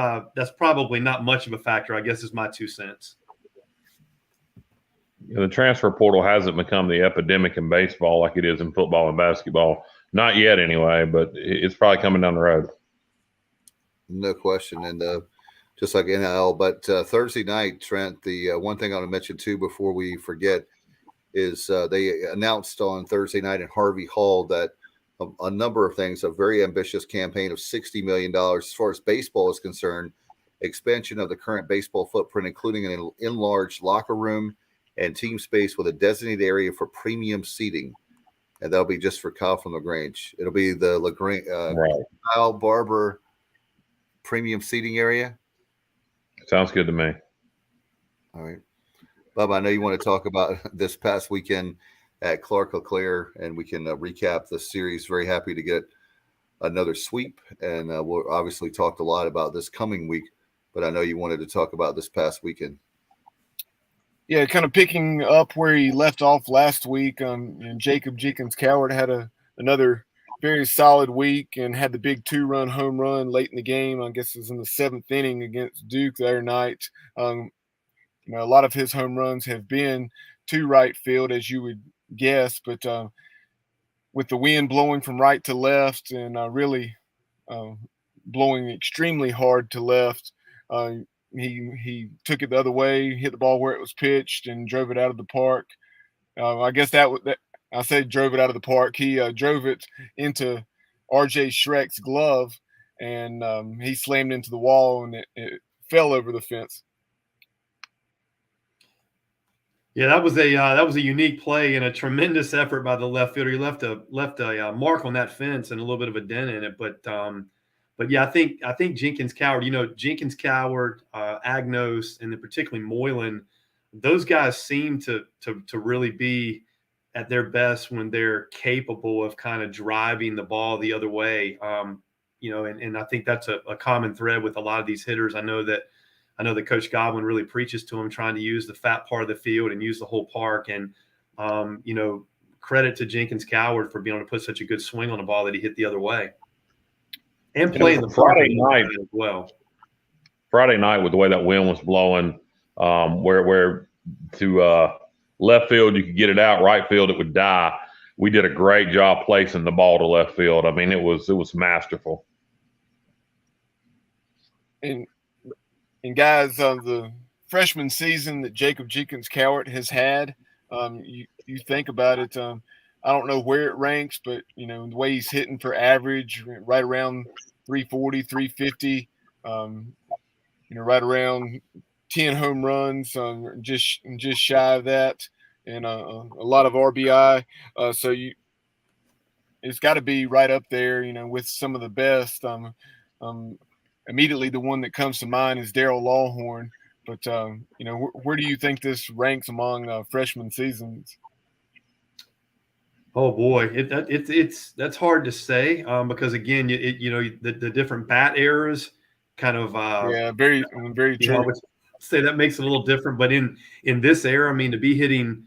[SPEAKER 5] probably not much of a factor, I guess, is my 2 cents.
[SPEAKER 3] The transfer portal hasn't become the epidemic in baseball like it is in football and basketball. Not yet, anyway, but it's probably coming down the road.
[SPEAKER 2] No question. And just like NIL, but Thursday night, Trent, the one thing I want to mention too before we forget is they announced on Thursday night in Harvey Hall that a number of things, a very ambitious campaign of $60 million as far as baseball is concerned, expansion of the current baseball footprint, including an enlarged locker room and team space with a designated area for premium seating. And that'll be just for Kyle from LaGrange. It'll be the LaGrange, Kyle Barber premium seating area.
[SPEAKER 3] Sounds good to me.
[SPEAKER 2] All right. Bob, I know you want to talk about this past weekend at Clark LeClaire, and we can recap the series. Very happy to get another sweep. And we'll obviously talked a lot about this coming week, but I know you wanted to talk about this past weekend.
[SPEAKER 4] Yeah, kind of picking up where he left off last week. Jacob Jenkins Coward had another very solid week and had the big 2-run home run late in the game. I guess it was in the 7th inning against Duke the other night. A lot of his home runs have been to right field, as you would guess, but with the wind blowing from right to left and really blowing extremely hard to left, he took it the other way, hit the ball where it was pitched, and drove it out of the park. I guess I said drove it out of the park. He drove it into RJ Schreck's glove, and he slammed into the wall, and it fell over the fence.
[SPEAKER 5] Yeah, that was a unique play and a tremendous effort by the left fielder. He left a mark on that fence and a little bit of a dent in it. But yeah, I think Jenkins Coward, Jenkins Coward, Agnos, and then particularly Moylan, those guys seem to really be at their best when they're capable of kind of driving the ball the other way. And I think that's a common thread with a lot of these hitters. I know that Coach Godwin really preaches to them, trying to use the fat part of the field and use the whole park. And, credit to Jenkins Coward for being able to put such a good swing on the ball that he hit the other way. And playing the
[SPEAKER 3] Friday night
[SPEAKER 5] as well.
[SPEAKER 3] Friday night, with the way that wind was blowing, where to left field you could get it out, right field it would die. We did a great job placing the ball to left field. I mean, it was masterful.
[SPEAKER 4] And guys, the freshman season that Jacob Jenkins Cowart has had, you think about it. I don't know where it ranks, but the way he's hitting for average, right around 340, 350, right around 10 home runs, just shy of that, and a lot of RBI. So it's got to be right up there, with some of the best. Immediately, the one that comes to mind is Darryl Lawhorn. But where do you think this ranks among freshman seasons?
[SPEAKER 5] Oh boy, that's hard to say because again, the different bat eras kind of
[SPEAKER 4] very true.
[SPEAKER 5] I would say that makes it a little different. But in this era, I mean, to be hitting,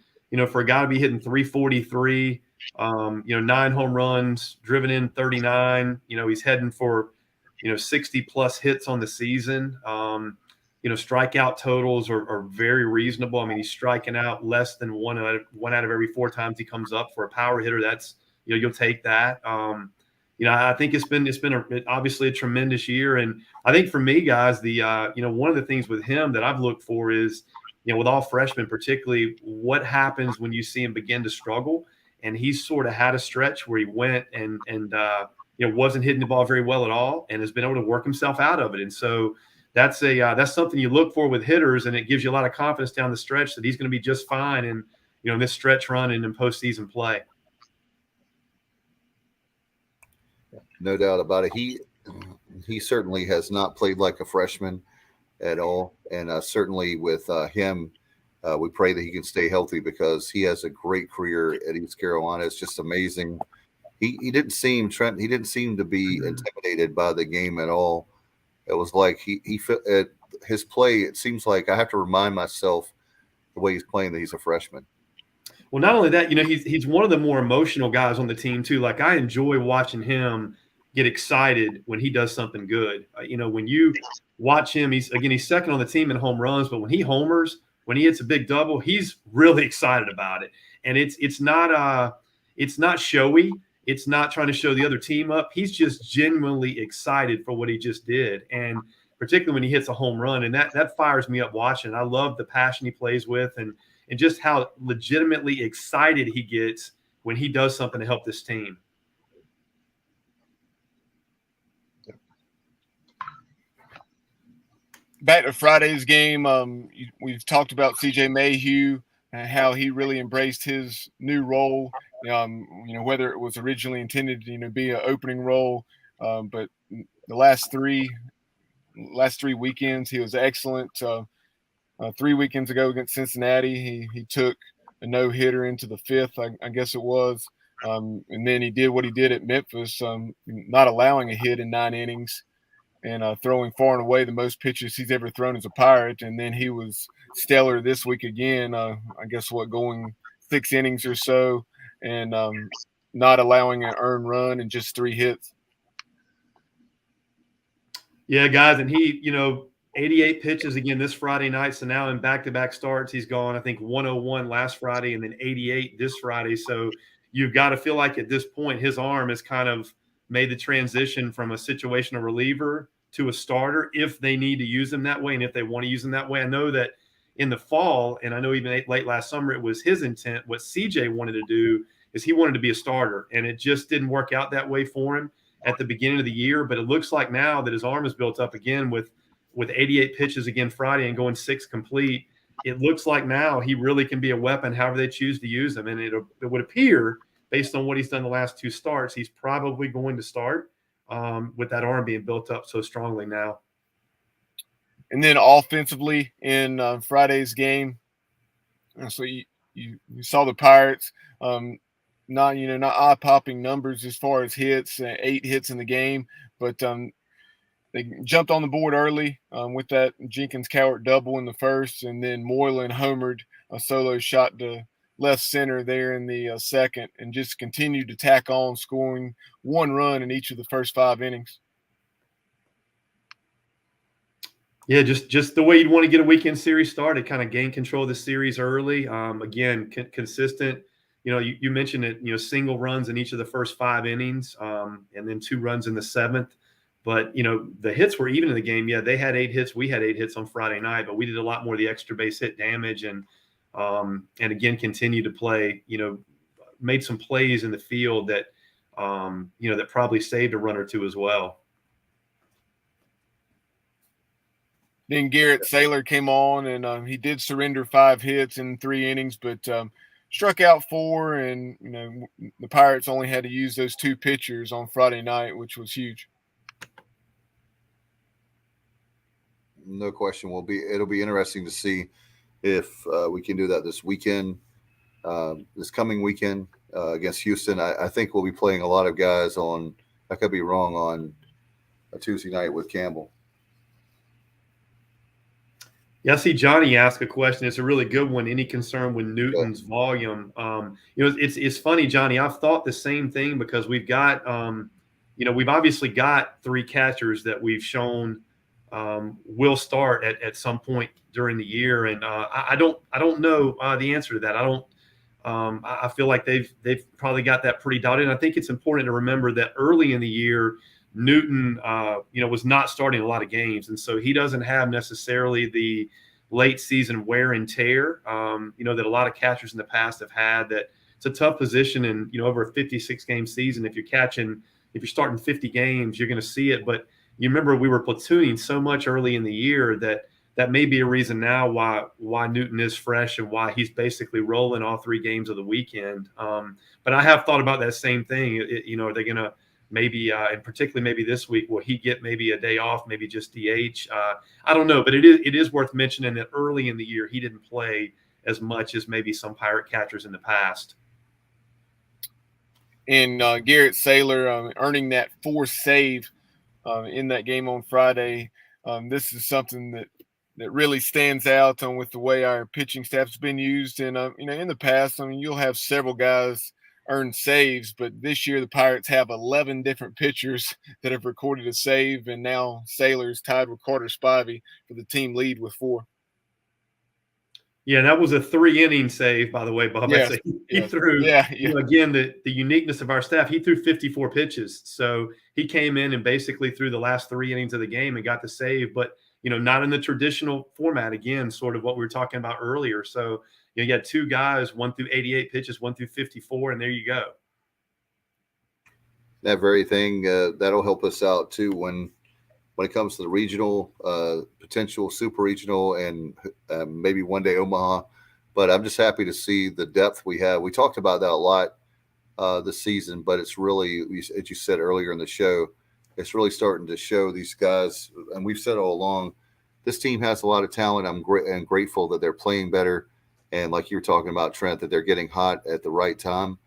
[SPEAKER 5] for a guy to be hitting 343, 9 home runs, driven in 39, he's heading for 60 plus hits on the season. Strikeout totals are very reasonable. I mean, he's striking out less than one out of every 4 times he comes up. For a power hitter, that's you'll take that. I think it's been obviously a tremendous year, and I think for me, guys, the one of the things with him that I've looked for is with all freshmen, particularly, what happens when you see him begin to struggle. And he's sort of had a stretch where he went and wasn't hitting the ball very well at all, and has been able to work himself out of it. And so that's something you look for with hitters, and it gives you a lot of confidence down the stretch that he's going to be just fine in this stretch run and in postseason play.
[SPEAKER 2] No doubt about it. He certainly has not played like a freshman at all, and certainly with him, we pray that he can stay healthy because he has a great career at East Carolina. It's just amazing. He didn't seem to be intimidated by the game at all. It was like his play. It seems like I have to remind myself the way he's playing that he's a freshman.
[SPEAKER 5] Well, not only that, he's one of the more emotional guys on the team too. Like, I enjoy watching him get excited when he does something good. When you watch him, he's second on the team in home runs, but when he homers, when he hits a big double, he's really excited about it. And it's not showy. It's not trying to show the other team up. He's just genuinely excited for what he just did. And particularly when he hits a home run, and that fires me up watching. I love the passion he plays with and just how legitimately excited he gets when he does something to help this team.
[SPEAKER 4] Back to Friday's game, we've talked about CJ Mayhew and how he really embraced his new role. Whether it was originally intended to be an opening role, but the last three weekends he was excellent. 3 weekends ago against Cincinnati, he took a no-hitter into the 5th, I guess it was, and then he did what he did at Memphis, not allowing a hit in 9 innings and throwing far and away the most pitches he's ever thrown as a Pirate. And then he was stellar this week again. I guess going 6 innings or so, and not allowing an earned run and just 3 hits.
[SPEAKER 5] Yeah, guys, and he, 88 pitches again this Friday night. So now in back-to-back starts, he's gone, I think, 101 last Friday and then 88 this Friday. So you've got to feel like at this point his arm has kind of made the transition from a situational reliever to a starter if they need to use him that way and if they want to use him that way. I know that, in the fall, and I know even late last summer, it was his intent. What CJ wanted to do is he wanted to be a starter, and it just didn't work out that way for him at the beginning of the year. But it looks like now that his arm is built up again with 88 pitches again Friday and going 6 complete, it looks like now he really can be a weapon however they choose to use him. And it would appear, based on what he's done the last 2 starts, he's probably going to start with that arm being built up so strongly now.
[SPEAKER 4] And then offensively in Friday's game, so you saw the Pirates, not eye-popping numbers as far as hits, 8 hits in the game, but they jumped on the board early with that Jenkins Cowart double in the first, and then Moylan homered a solo shot to left center there in the second, and just continued to tack on, scoring 1 run in each of the first 5 innings.
[SPEAKER 5] Yeah, just the way you'd want to get a weekend series started, kind of gain control of the series early. Again, consistent. You mentioned it, single runs in each of the first 5 innings, and then 2 runs in the 7th. But, the hits were even in the game. Yeah, they had 8 hits. We had 8 hits on Friday night, but we did a lot more of the extra base hit damage and again, continued to play, made some plays in the field that, that probably saved a run or 2 as well.
[SPEAKER 4] Then Garrett Saylor came on, and he did surrender 5 hits in 3 innings, but struck out 4, and the Pirates only had to use those 2 pitchers on Friday night, which was huge.
[SPEAKER 2] No question. It'll be interesting to see if we can do that this weekend, this coming weekend against Houston. I think we'll be playing a lot of guys on. I could be wrong, on a Tuesday night with Campbell.
[SPEAKER 5] Yeah, I see Johnny ask a question. It's a really good one. Any concern with Newton's volume? It's funny, Johnny. I've thought the same thing because we've got, we've obviously got 3 catchers that we've shown will start at some point during the year, and I don't know the answer to that. I feel like they've probably got that pretty dotted. And I think it's important to remember that early in the year, Newton, was not starting a lot of games, and so he doesn't have necessarily the late season wear and tear, that a lot of catchers in the past have had. That it's a tough position, and over a 56 game season, if you're starting 50 games, you're going to see it. But you remember we were platooning so much early in the year that may be a reason now why Newton is fresh and why he's basically rolling all 3 games of the weekend. But I have thought about that same thing. Are they going to maybe, and particularly maybe this week, will he get maybe a day off, maybe just DH? I don't know, but it is worth mentioning that early in the year he didn't play as much as maybe some Pirate catchers in the past.
[SPEAKER 4] And Garrett Saylor earning that 4th save in that game on Friday. This is something that really stands out with the way our pitching staff's been used. And in the past, you'll have several guys earn saves, but this year the Pirates have 11 different pitchers that have recorded a save, and now Saylor's tied with Carter Spivey for the team lead with 4.
[SPEAKER 5] Yeah, that was a 3-inning save, by the way, Bob.
[SPEAKER 4] Yes.
[SPEAKER 5] So he threw, again, the uniqueness of our staff, he threw 54 pitches. So he came in and basically threw the last 3 innings of the game and got the save, but, not in the traditional format, again, sort of what we were talking about earlier. So you got 2 guys, 1 through 88 pitches, 1 through 54, and there you go.
[SPEAKER 2] That very thing, that'll help us out too when it comes to the regional, potential super regional, and maybe one day Omaha. But I'm just happy to see the depth we have. We talked about that a lot this season, but it's really, as you said earlier in the show, it's really starting to show these guys. And we've said all along, this team has a lot of talent. I'm grateful that they're playing better. And like you were talking about, Trent, that they're getting hot at the right time,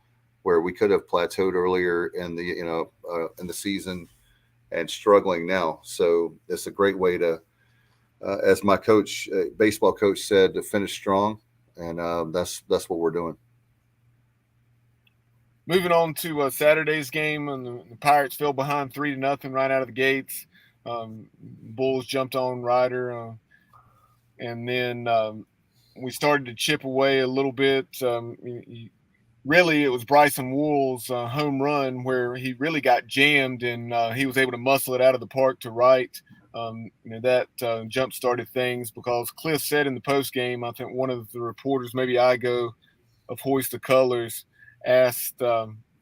[SPEAKER 2] where we could have plateaued earlier in the season and struggling now. So it's a great way to, as my coach, baseball coach said, to finish strong. And that's what we're doing.
[SPEAKER 4] Moving on to Saturday's game, and the Pirates fell behind 3-0 right out of the gates. Bulls jumped on Ryder, and then we started to chip away a little bit. Really, it was Bryson Wool's home run where he really got jammed, and he was able to muscle it out of the park to right That jump started things because Cliff said in the post game, I think one of the reporters, maybe Igo of Hoist the Colors, asked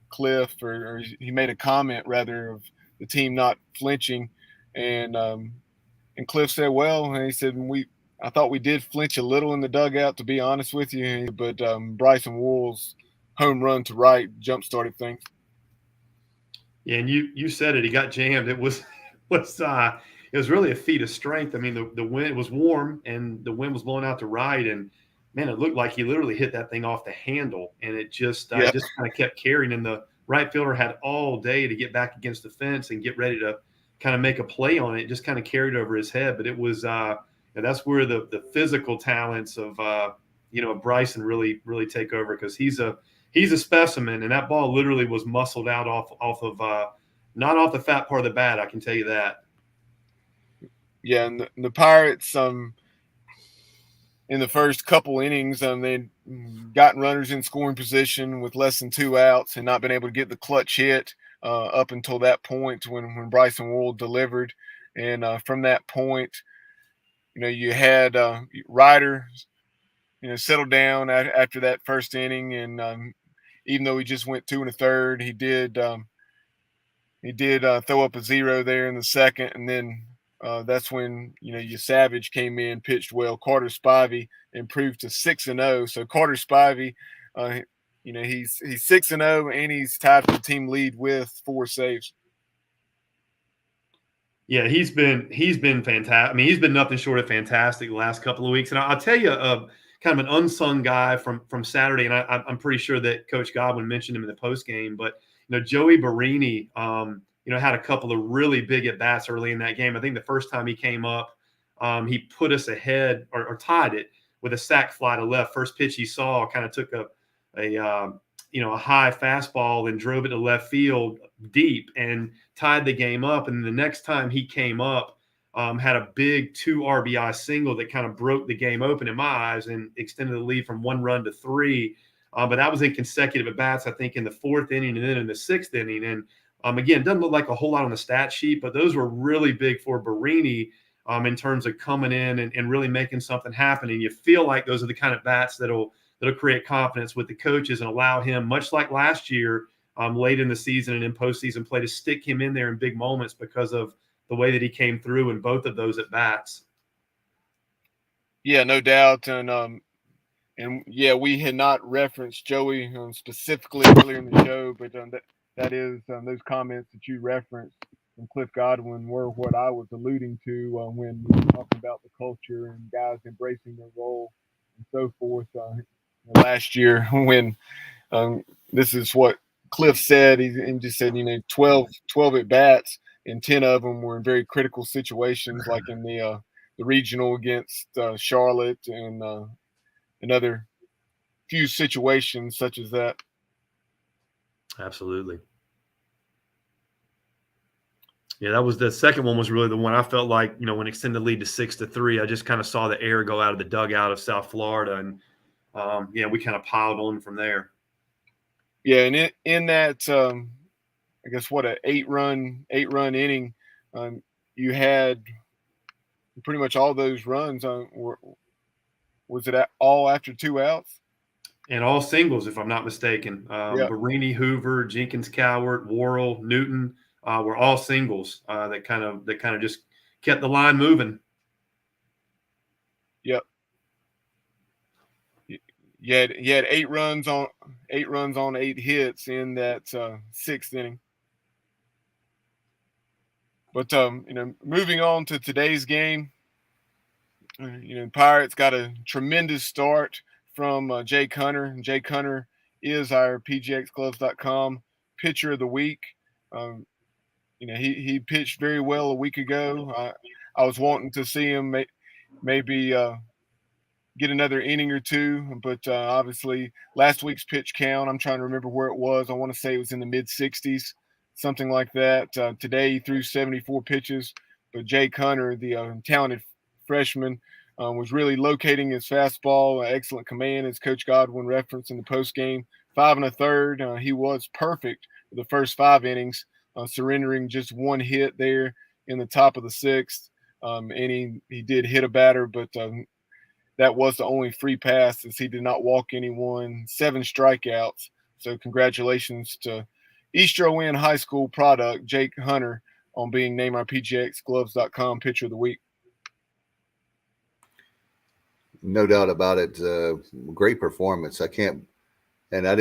[SPEAKER 4] Cliff, or he made a comment rather of the team not flinching, and Cliff said, well, and he said, I thought we did flinch a little in the dugout, to be honest with you, but Bryson Wool's home run to right jump started things.
[SPEAKER 5] Yeah, and you said it. He got jammed. It was really a feat of strength. I mean, the wind was warm and the wind was blowing out to right, and man, it looked like he literally hit that thing off the handle, and it just kind of kept carrying. And the right fielder had all day to get back against the fence and get ready to kind of make a play on it. It just kind of carried over his head, but it was that's where the physical talents of Bryson really take over, because he's a specimen, and that ball literally was muscled out off of not off the fat part of the bat. I can tell you that.
[SPEAKER 4] Yeah, and the Pirates, in the first couple innings, they'd gotten runners in scoring position with less than 2 outs and not been able to get the clutch hit up until that point when Bryson Wool delivered. And from that point, you had Ryder, settle down after that first inning, and even though he just went 2 1/3, he did throw up a 0 there in the second, and then that's when your Savage came in, pitched well. Carter Spivey improved to 6-0. So Carter Spivey, he's 6-0, and he's tied for the team lead with 4 saves.
[SPEAKER 5] Yeah, he's been fantastic. I mean, he's been nothing short of fantastic the last couple of weeks. And I'll tell you, kind of an unsung guy from Saturday, and I'm pretty sure that Coach Godwin mentioned him in the post game. But Joey Barini, had a couple of really big at bats early in that game. I think the first time he came up, he put us ahead or tied it with a sac fly to left. First pitch he saw, kind of took a high fastball and drove it to left field deep and tied the game up. And the next time he came up, had a big 2 RBI single that kind of broke the game open in my eyes and extended the lead from 1 run to 3. But that was in consecutive at bats, I think, in the 4th inning and then in the 6th inning. And again, doesn't look like a whole lot on the stat sheet, but those were really big for Barini in terms of coming in and really making something happen. And you feel like those are the kind of bats that'll create confidence with the coaches and allow him, much like last year, late in the season and in postseason play, to stick him in there in big moments because of the way that he came through in both of those at bats.
[SPEAKER 4] Yeah, no doubt. And yeah, we had not referenced Joey specifically earlier in the show, but that is those comments that you referenced from Cliff Godwin were what I was alluding to when we were talking about the culture and guys embracing their role and so forth. Last year, when this is what Cliff said, he just said, 12 at bats, and 10 of them were in very critical situations, like in the regional against Charlotte and another few situations such as that.
[SPEAKER 5] Absolutely. Yeah, that was the second one was really the one I felt like, when extended lead to 6-3, I just kind of saw the air go out of the dugout of South Florida, and we kind of piled on from there.
[SPEAKER 4] Yeah, and in that, I guess what an 8-run inning, you had pretty much all those runs. Was it all after 2 outs?
[SPEAKER 5] And all singles, if I'm not mistaken. Barini, Hoover, Jenkins, Cowart, Worrell, Newton were all singles that kind of just kept the line moving.
[SPEAKER 4] Yep. You had 8 runs on 8 hits in that 6th inning. But moving on to today's game, Pirates got a tremendous start from Jay Cunner. Jay Cunner is our Pgxgloves.com pitcher of the week. He pitched very well a week ago. I was wanting to see him maybe get another inning or 2, but obviously last week's pitch count, I'm trying to remember where it was. I want to say it was in the mid-60s, something like that. Today he threw 74 pitches, but Jay Cunner, the talented freshman, was really locating his fastball, excellent command, as Coach Godwin referenced in the postgame. 5 1/3, he was perfect for the first 5 innings, surrendering just 1 hit there in the top of the 6th. inning. He did hit a batter, but that was the only free pass as he did not walk anyone, 7 strikeouts. So congratulations to East Rowan High School product, Jake Hunter, on being named our Pgxgloves.com Pitcher of the Week.
[SPEAKER 2] No doubt about it. Great performance. I didn't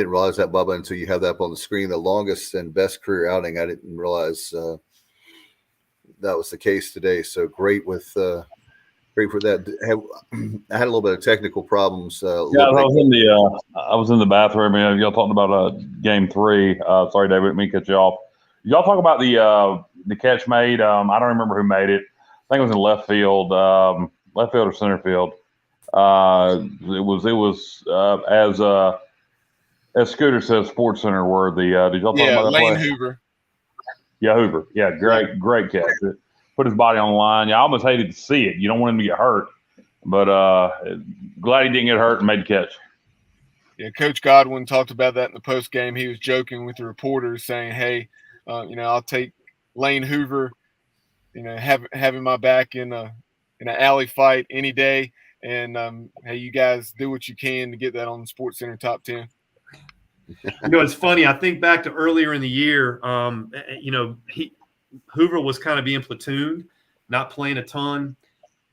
[SPEAKER 2] realize that, Bubba, until you have that up on the screen. The longest and best career outing. I didn't realize that was the case today. So great for that. I had a little bit of technical problems.
[SPEAKER 3] I was in the bathroom. Y'all talking about game 3. Sorry, David, let me cut you off. Y'all talk about the catch made. I don't remember who made it. I think it was in left field or center field. It was as Scooter says, Sports Center worthy. Did y'all talk about that
[SPEAKER 4] Lane
[SPEAKER 3] play?
[SPEAKER 4] Hoover.
[SPEAKER 3] Yeah, Hoover. Yeah, great catch. Put his body on the line. Yeah, I almost hated to see it. You don't want him to get hurt, but glad he didn't get hurt and made the catch.
[SPEAKER 4] Yeah, Coach Godwin talked about that in the post game. He was joking with the reporters, saying, "Hey, I'll take Lane Hoover, having my back in an alley fight any day." And hey, you guys do what you can to get that on the Sports Center top 10.
[SPEAKER 5] It's funny. I think back to earlier in the year. Hoover was kind of being platooned, not playing a ton.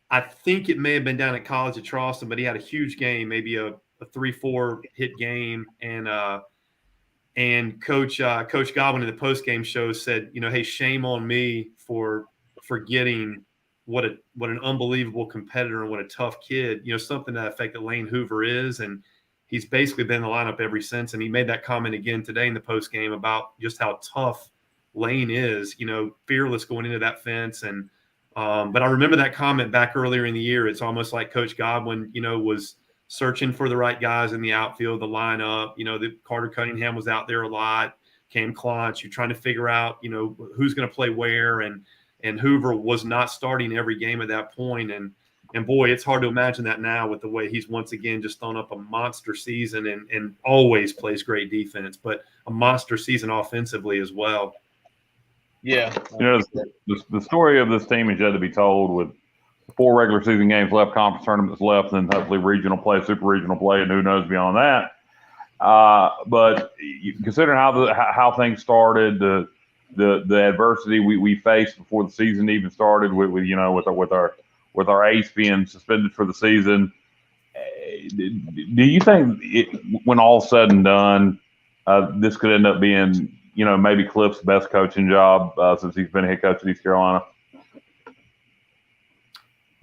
[SPEAKER 5] I think it may have been down at college at Charleston, but he had a huge game, maybe a 3-4 hit game, and Coach Godwin in the post game show said, hey, shame on me for forgetting what an unbelievable competitor and what a tough kid, something to that effect that Lane Hoover is. And he's basically been in the lineup ever since. And he made that comment again today in the post game about just how tough Lane is, fearless going into that fence. And but I remember that comment back earlier in the year. It's almost like Coach Godwin, was searching for the right guys in the outfield, the lineup. That Carter Cunningham was out there a lot. Cam Clonch, you're trying to figure out, who's going to play where. And Hoover was not starting every game at that point. And boy, it's hard to imagine that now with the way he's once again just thrown up a monster season and always plays great defense, but a monster season offensively as well.
[SPEAKER 4] Yeah.
[SPEAKER 3] The story of this team is yet to be told, with 4 regular season games left, conference tournaments left, and then hopefully regional play, super regional play, and who knows beyond that. But considering how things started, the adversity we faced before the season even started, with our ace being suspended for the season, do you think when all's said and done, this could end up being, maybe Cliff's best coaching job since he's been a head coach at East Carolina?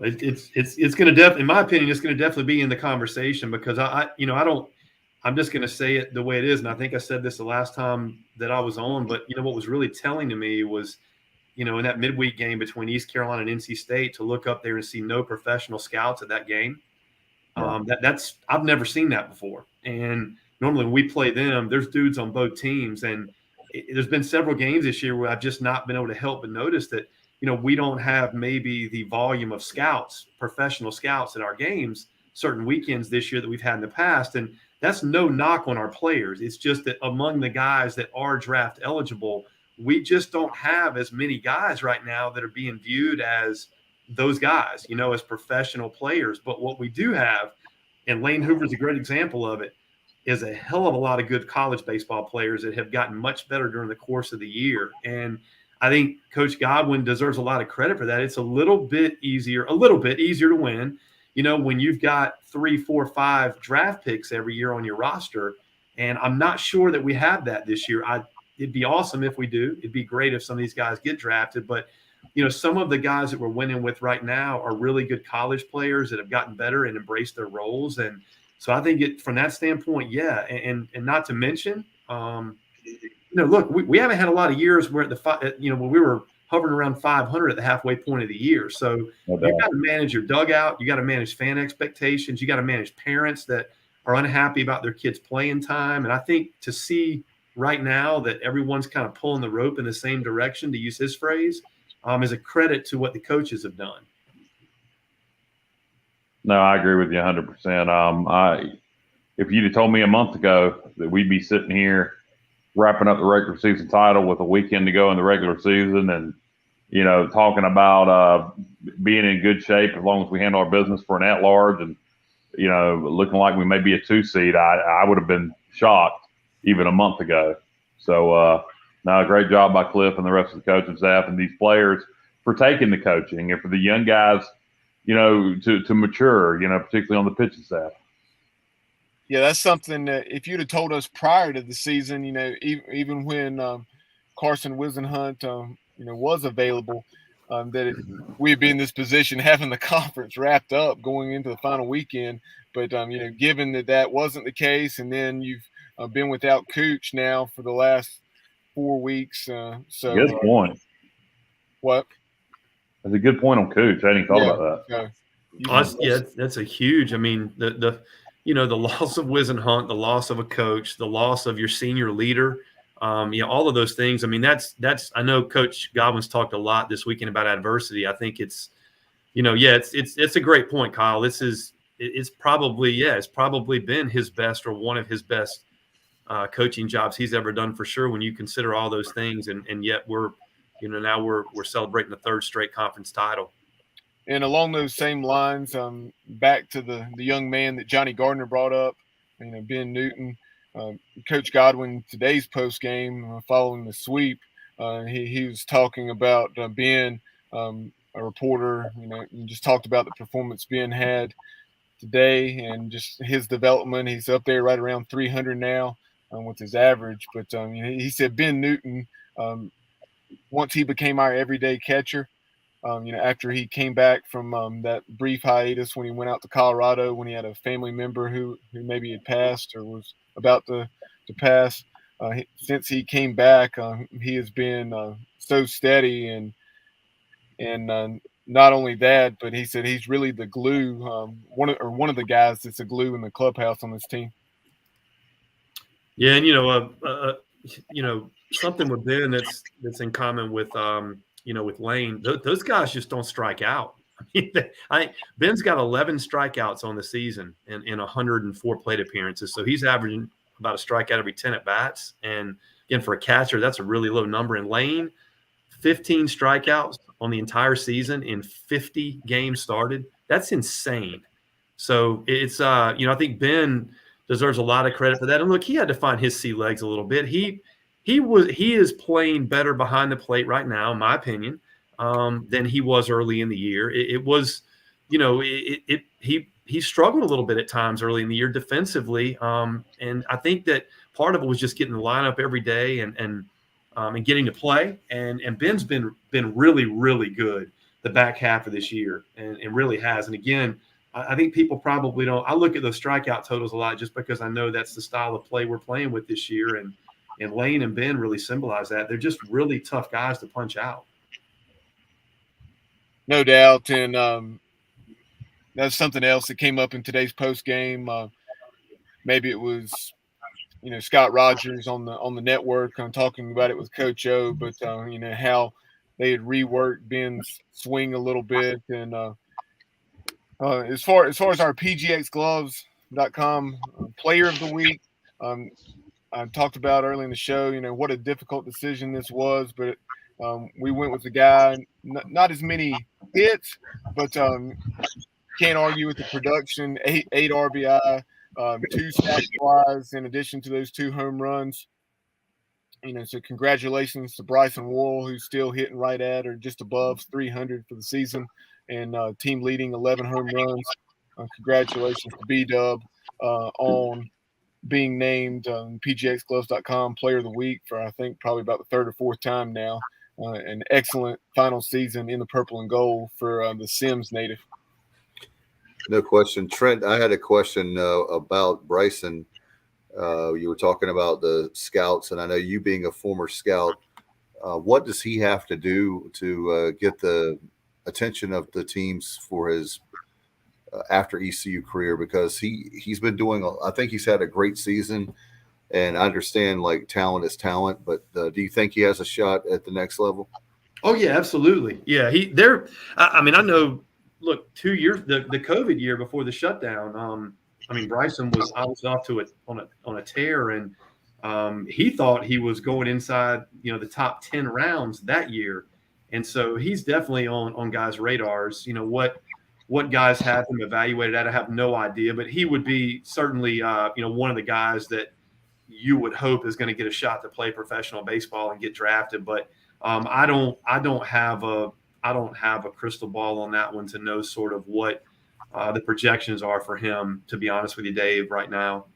[SPEAKER 5] It's going to in my opinion, it's going to definitely be in the conversation, because I'm just going to say it the way it is. And I think I said this the last time that I was on, but what was really telling to me was, in that midweek game between East Carolina and NC State, to look up there and see no professional scouts at that game. That's I've never seen that before. And normally when we play them, there's dudes on both teams. And there's been several games this year where I've just not been able to help but notice that, we don't have maybe the volume of scouts, professional scouts at our games, certain weekends this year that we've had in the past. And that's no knock on our players. It's just that among the guys that are draft eligible, we just don't have as many guys right now that are being viewed as those guys, as professional players. But what we do have, and Lane Hoover's a great example of it, is a hell of a lot of good college baseball players that have gotten much better during the course of the year. And I think Coach Godwin deserves a lot of credit for that. It's a little bit easier to win, when you've got 3, 4, 5 draft picks every year on your roster. And I'm not sure that we have that this year. It'd be awesome if we do. It'd be great if some of these guys get drafted. But, some of the guys that we're winning with right now are really good college players that have gotten better and embraced their roles. And so I think from that standpoint, yeah. And not to mention, look, we haven't had a lot of years where when we were hovering around 500 at the halfway point of the year. So you've got to manage your dugout. You got to manage fan expectations. You got to manage parents that are unhappy about their kids' playing time. And I think to see right now that everyone's kind of pulling the rope in the same direction, to use his phrase, is a credit to what the coaches have done.
[SPEAKER 3] No, I agree with you 100%. If you'd have told me a month ago that we'd be sitting here wrapping up the regular season title with a weekend to go in the regular season and, talking about, being in good shape as long as we handle our business for an at-large and, looking like we may be a 2 seed, I would have been shocked even a month ago. So, no, great job by Cliff and the rest of the coaching staff and these players for taking the coaching and for the young guys, to mature, particularly on the pitching staff.
[SPEAKER 4] Yeah, that's something that if you'd have told us prior to the season, even when Carson Wisenhunt, was available, we'd be in this position having the conference wrapped up going into the final weekend. But, given that wasn't the case, and then you've been without Cooch now for the last 4 weeks.
[SPEAKER 3] Good point.
[SPEAKER 4] What?
[SPEAKER 3] That's a good point on Cooch. I hadn't thought about that.
[SPEAKER 5] That's a huge. I mean, the loss of Wisenhunt, the loss of a coach, the loss of your senior leader, all of those things. I mean, that's. I know Coach Godwin's talked a lot this weekend about adversity. I think it's a great point, Kyle. It's probably been his best or one of his best coaching jobs he's ever done for sure. When you consider all those things, and yet we're celebrating the 3rd straight conference title.
[SPEAKER 4] And along those same lines, back to the young man that Johnny Gardner brought up, Ben Newton, Coach Godwin, today's post game following the sweep, he was talking about Ben, a reporter, and just talked about the performance Ben had today and just his development. He's up there right around 300 now with his average. But he said Ben Newton, once he became our everyday catcher, after he came back from that brief hiatus when he went out to Colorado, when he had a family member who maybe had passed or was about to pass. Since he came back, he has been so steady and not only that, but he said he's really the glue, one of the guys that's a glue in the clubhouse on this team.
[SPEAKER 5] Yeah, and something with Ben that's in common with with Lane. Those guys just don't strike out. I think Ben's got 11 strikeouts on the season in 104 plate appearances, so he's averaging about a strikeout every 10 at bats. And again, for a catcher, that's a really low number. And Lane, 15 strikeouts on the entire season in 50 games started. That's insane. So it's I think Ben deserves a lot of credit for that. And look, he had to find his sea legs a little bit. He is playing better behind the plate right now, in my opinion, than he was early in the year. He struggled a little bit at times early in the year defensively, and I think that part of it was just getting the lineup every day and getting to play. And Ben's been really, really good the back half of this year, and really has. And again, I think people probably don't. I look at those strikeout totals a lot just because I know that's the style of play we're playing with this year, and Lane and Ben really symbolize that. They're just really tough guys to punch out.
[SPEAKER 4] No doubt, and that's something else that came up in today's post game. Maybe it was, Scott Rogers on the network talking about it with Coach O, but how they had reworked Ben's swing a little bit, and as far as our Pgxgloves.com player of the week, I talked about early in the show, what a difficult decision this was, but we went with the guy, not as many hits, but can't argue with the production, eight RBI, 2 sack flies in addition to those 2 home runs. So congratulations to Bryson Worrell, who's still hitting right at or just above 300 for the season, and team leading 11 home runs. Congratulations to B-Dub on being named Pgxgloves.com player of the week for, I think, probably about the 3rd or 4th time now. An excellent final season in the purple and gold for the Sims native.
[SPEAKER 2] No question. Trent, I had a question about Bryson. You were talking about the scouts, and I know you being a former scout, what does he have to do to get the attention of the teams for his after ECU career? Because he's been doing, I think he's had a great season, and I understand like talent is talent, but do you think he has a shot at the next level?
[SPEAKER 5] Oh yeah, absolutely. Yeah, I know. Look, 2 years, the COVID year before the shutdown. Bryson was obviously off to it on a tear, and he thought he was going inside, the top 10 rounds that year, And so he's definitely on guys' radars. What guys have him evaluated at, I have no idea, but he would be certainly one of the guys that you would hope is going to get a shot to play professional baseball and get drafted. But I don't have a crystal ball on that one to know sort of what the projections are for him, to be honest with you, Dave, right now.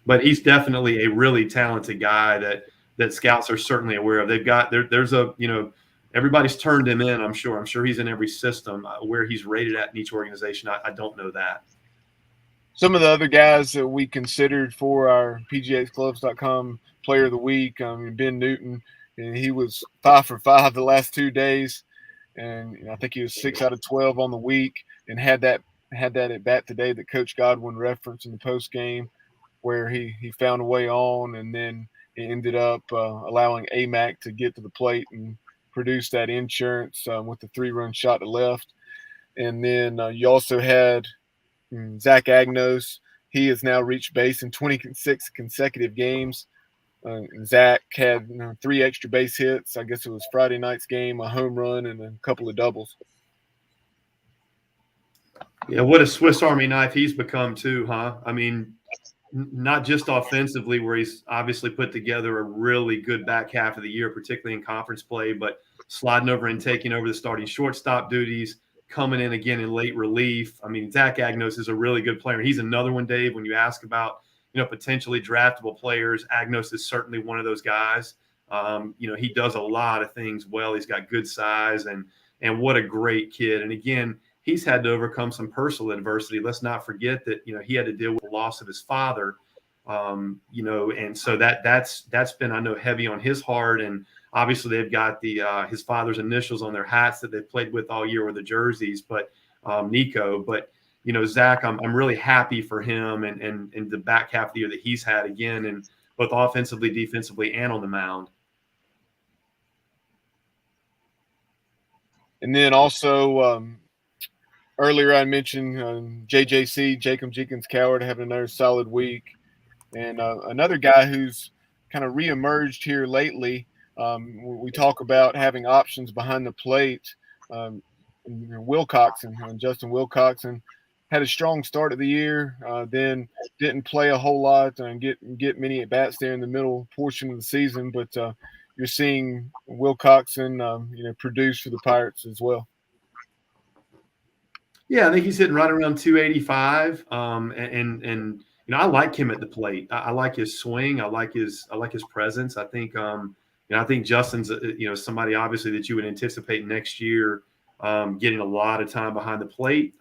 [SPEAKER 5] But he's definitely a really talented guy that scouts are certainly aware of. They've got there's a everybody's turned him in. I'm sure he's in every system. Where he's rated at in each organization, I don't know that.
[SPEAKER 4] Some of the other guys that we considered for our Pgxgloves.com Player of the Week, Ben Newton, and he was 5 for 5 the last 2 days, and I think he was 6 out of 12 on the week, and had that at bat today that Coach Godwin referenced in the post game, where he found a way on, and then he ended up allowing AMAC to get to the plate and produce that insurance with the 3-run shot to left. And then you also had Zach Agnos. He has now reached base in 26 consecutive games. Zach had 3 extra base hits. I guess it was Friday night's game, a home run, and a couple of doubles.
[SPEAKER 5] Yeah, what a Swiss Army knife he's become too, huh? I mean, not just offensively, where he's obviously put together a really good back half of the year, particularly in conference play, but sliding over and taking over the starting shortstop duties, coming in again in late relief. I mean, Zach Agnos is a really good player. He's another one, Dave, when you ask about, potentially draftable players, Agnos is certainly one of those guys. He does a lot of things well. He's got good size, and what a great kid. And again, he's had to overcome some personal adversity. Let's not forget that, he had to deal with the loss of his father, and so that's been, I know, heavy on his heart. And obviously they've got his father's initials on their hats that they've played with all year, or the jerseys, but Nico. But, Zach, I'm really happy for him and the back half of the year that he's had again, and both offensively, defensively, and on the mound.
[SPEAKER 4] And then also earlier I mentioned JJC, Jacob Jenkins Coward, having another solid week. And another guy who's kind of reemerged here lately. We talk about having options behind the plate. Justin Wilcoxon had a strong start of the year, then didn't play a whole lot and get many at bats there in the middle portion of the season. But you're seeing Wilcoxon, produce for the Pirates as well.
[SPEAKER 5] Yeah, I think he's hitting right around 285, and I like him at the plate. I like his swing. I like his presence. I think I think Justin's somebody obviously that you would anticipate next year getting a lot of time behind the plate,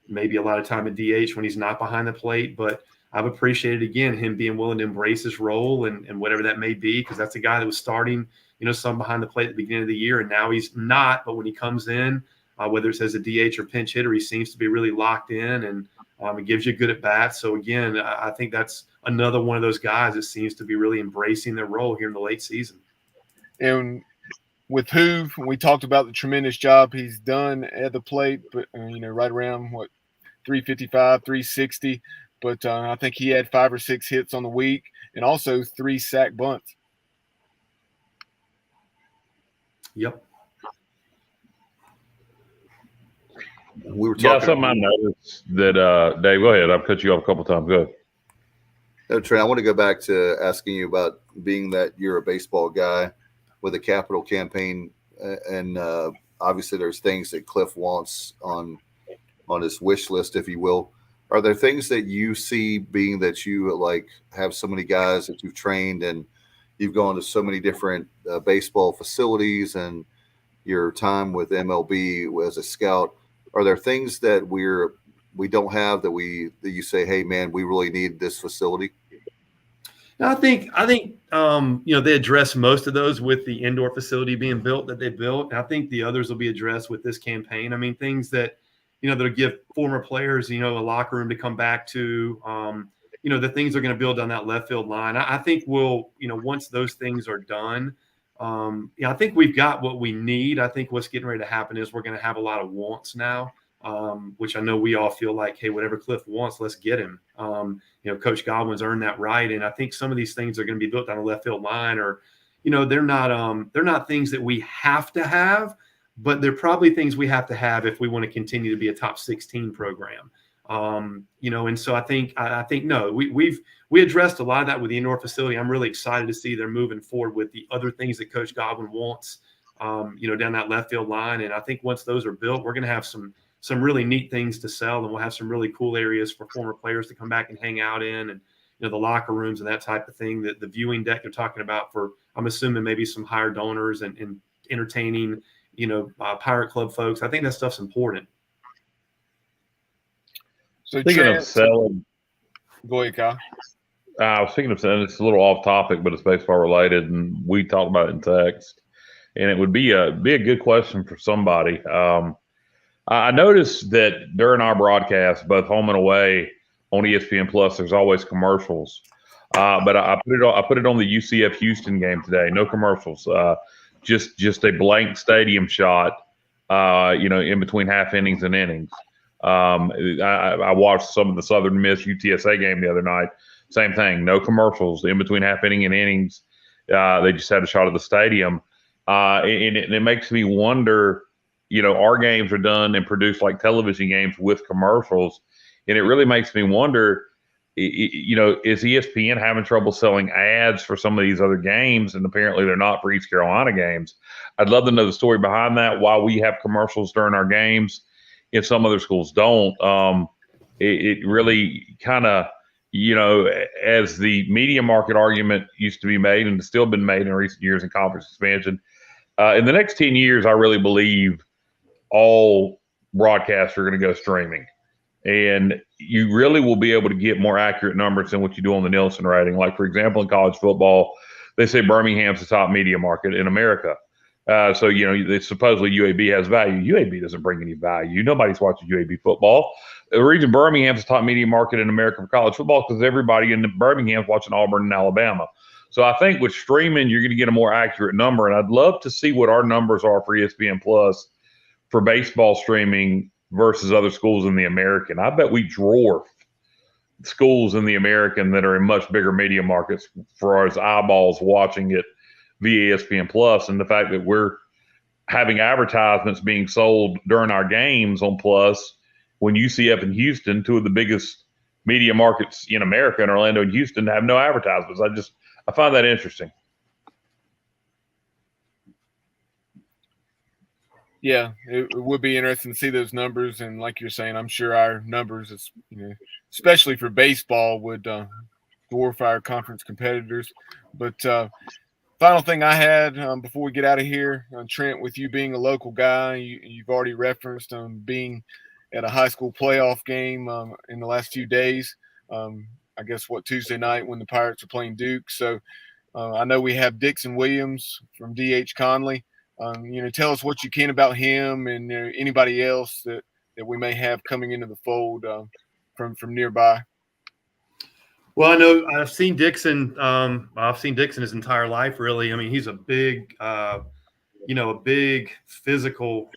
[SPEAKER 5] maybe a lot of time at DH when he's not behind the plate. But I've appreciated again him being willing to embrace his role and whatever that may be, because that's a guy that was starting some behind the plate at the beginning of the year, and now he's not. But when he comes in, whether it's as a DH or pinch hitter, he seems to be really locked in, and it gives you good at bats. So again, I think that's another one of those guys that seems to be really embracing their role here in the late season.
[SPEAKER 4] And with Hoove, we talked about the tremendous job he's done at the plate, but right around 355, 360. But I think he had 5 or 6 hits on the week, and also 3 sack bunts.
[SPEAKER 5] Yep.
[SPEAKER 2] We were talking.
[SPEAKER 3] Yeah, something I noticed that Dave, go ahead. I've cut you off a couple of times. Go ahead.
[SPEAKER 2] No, Trey, I want to go back to asking you about being that you're a baseball guy with a capital campaign, and obviously there's things that Cliff wants on his wish list, if you will. Are there things that you see, being that you have so many guys that you've trained and you've gone to so many different baseball facilities and your time with MLB as a scout? Are there things that we don't have that you say, hey man, we really need this facility?
[SPEAKER 5] I think they address most of those with the indoor facility being built that they built. And I think the others will be addressed with this campaign. I mean, things that that'll give former players a locker room to come back to. The things they're going to build on that left field line. I think we'll once those things are done. I think we've got what we need. I think what's getting ready to happen is we're going to have a lot of wants now, which I know we all feel like, hey, whatever Cliff wants, let's get him. Coach Godwin's earned that right. And I think some of these things are going to be built on the left field line, or, they're not things that we have to have, but they're probably things we have to have if we want to continue to be a top 16 program. And so I think no, we addressed a lot of that with the indoor facility. I'm really excited to see they're moving forward with the other things that Coach Godwin wants, down that left field line. And I think once those are built, we're going to have some really neat things to sell, and we'll have some really cool areas for former players to come back and hang out in, and the locker rooms and that type of thing. That the viewing deck they're talking about for, I'm assuming maybe some higher donors and entertaining, Pirate Club folks. I think that stuff's important.
[SPEAKER 4] So
[SPEAKER 3] Speaking of selling,
[SPEAKER 4] go ahead, Kyle.
[SPEAKER 3] I was thinking of saying it's a little off topic, but it's baseball related, and we talked about it in text. And it would be a good question for somebody. I noticed that during our broadcast, both home and away on ESPN Plus, there's always commercials. But I put it on the UCF Houston game today. No commercials. Just a blank stadium shot. In between half innings and innings. I watched some of the Southern Miss UTSA game the other night. Same thing. No commercials in between half inning and innings. They just had a shot of the stadium. And it makes me wonder, our games are done and produced like television games with commercials. And it really makes me wonder, is ESPN having trouble selling ads for some of these other games? And apparently they're not for East Carolina games. I'd love to know the story behind that, why we have commercials during our games if some other schools don't. It really kind of, as the media market argument used to be made and has still been made in recent years in conference expansion, in the next 10 years, I really believe all broadcasts are going to go streaming. And you really will be able to get more accurate numbers than what you do on the Nielsen rating. Like, for example, in college football, they say Birmingham's the top media market in America. So supposedly UAB has value. UAB doesn't bring any value. Nobody's watching UAB football. The reason Birmingham's the top media market in America for college football is because everybody in Birmingham's watching Auburn and Alabama. So I think with streaming, you're going to get a more accurate number. And I'd love to see what our numbers are for ESPN Plus for baseball streaming versus other schools in the American. I bet we dwarf schools in the American that are in much bigger media markets for our eyeballs watching it via ESPN Plus, and the fact that we're having advertisements being sold during our games on Plus when UCF and Houston, two of the biggest media markets in America, in Orlando and Houston, have no advertisements. I find that interesting.
[SPEAKER 4] Yeah, it would be interesting to see those numbers. And like you're saying, I'm sure our numbers, especially for baseball, would dwarf our conference competitors. But final thing I had before we get out of here, Trent, with you being a local guy, you've already referenced being at a high school playoff game in the last few days. I guess Tuesday night when the Pirates are playing Duke. So I know we have Dixon Williams from D.H. Conley. Tell us what you can about him and anybody else that we may have coming into the fold from nearby.
[SPEAKER 5] Well, I know I've seen Dixon. I've seen Dixon his entire life, really. I mean, he's a big, a big physical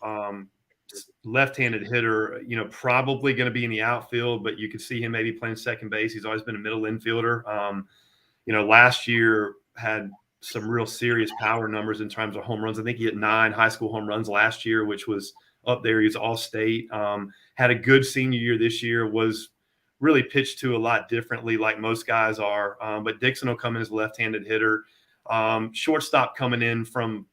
[SPEAKER 5] left-handed hitter. Probably going to be in the outfield, but you could see him maybe playing second base. He's always been a middle infielder. Last year had some real serious power numbers in terms of home runs. I think he hit 9 high school home runs last year, which was up there. He's all-state. Had a good senior year this year. Was really pitched to a lot differently, like most guys are. But Dixon will come in as a left-handed hitter. Shortstop coming in from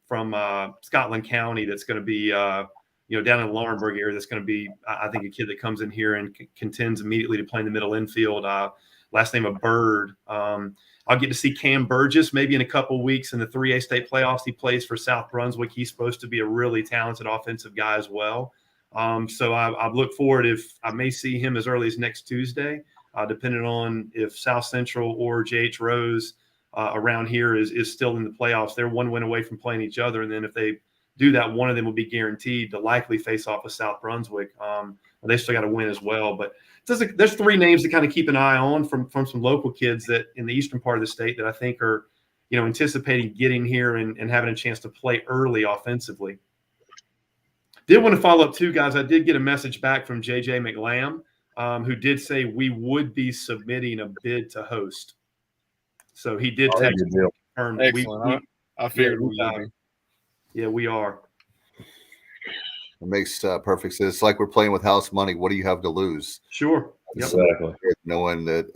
[SPEAKER 5] Scotland County. That's going to be down in the Laurinburg area. That's going to be, I think, a kid that comes in here and contends immediately to play in the middle infield. Last name of Bird. I'll get to see Cam Burgess maybe in a couple of weeks in the 3A state playoffs. He plays for South Brunswick. He's supposed to be a really talented offensive guy as well. So I look forward if I may see him as early as next Tuesday, depending on if South Central or JH Rose around here is still in the playoffs. They're one win away from playing each other. And then if they do that, one of them will be guaranteed to likely face off with South Brunswick. They still got to win as well. But there's 3 names to kind of keep an eye on from some local kids that in the eastern part of the state that I think are, anticipating getting here and having a chance to play early offensively. Did want to follow up too, guys. I did get a message back from JJ McLam, who did say we would be submitting a bid to host. So he did text me.
[SPEAKER 4] Excellent. I figured we would be.
[SPEAKER 5] Yeah, we are.
[SPEAKER 2] It makes perfect sense. It's like we're playing with house money. What do you have to lose?
[SPEAKER 5] Sure. Yep.
[SPEAKER 3] Exactly.
[SPEAKER 2] Knowing that,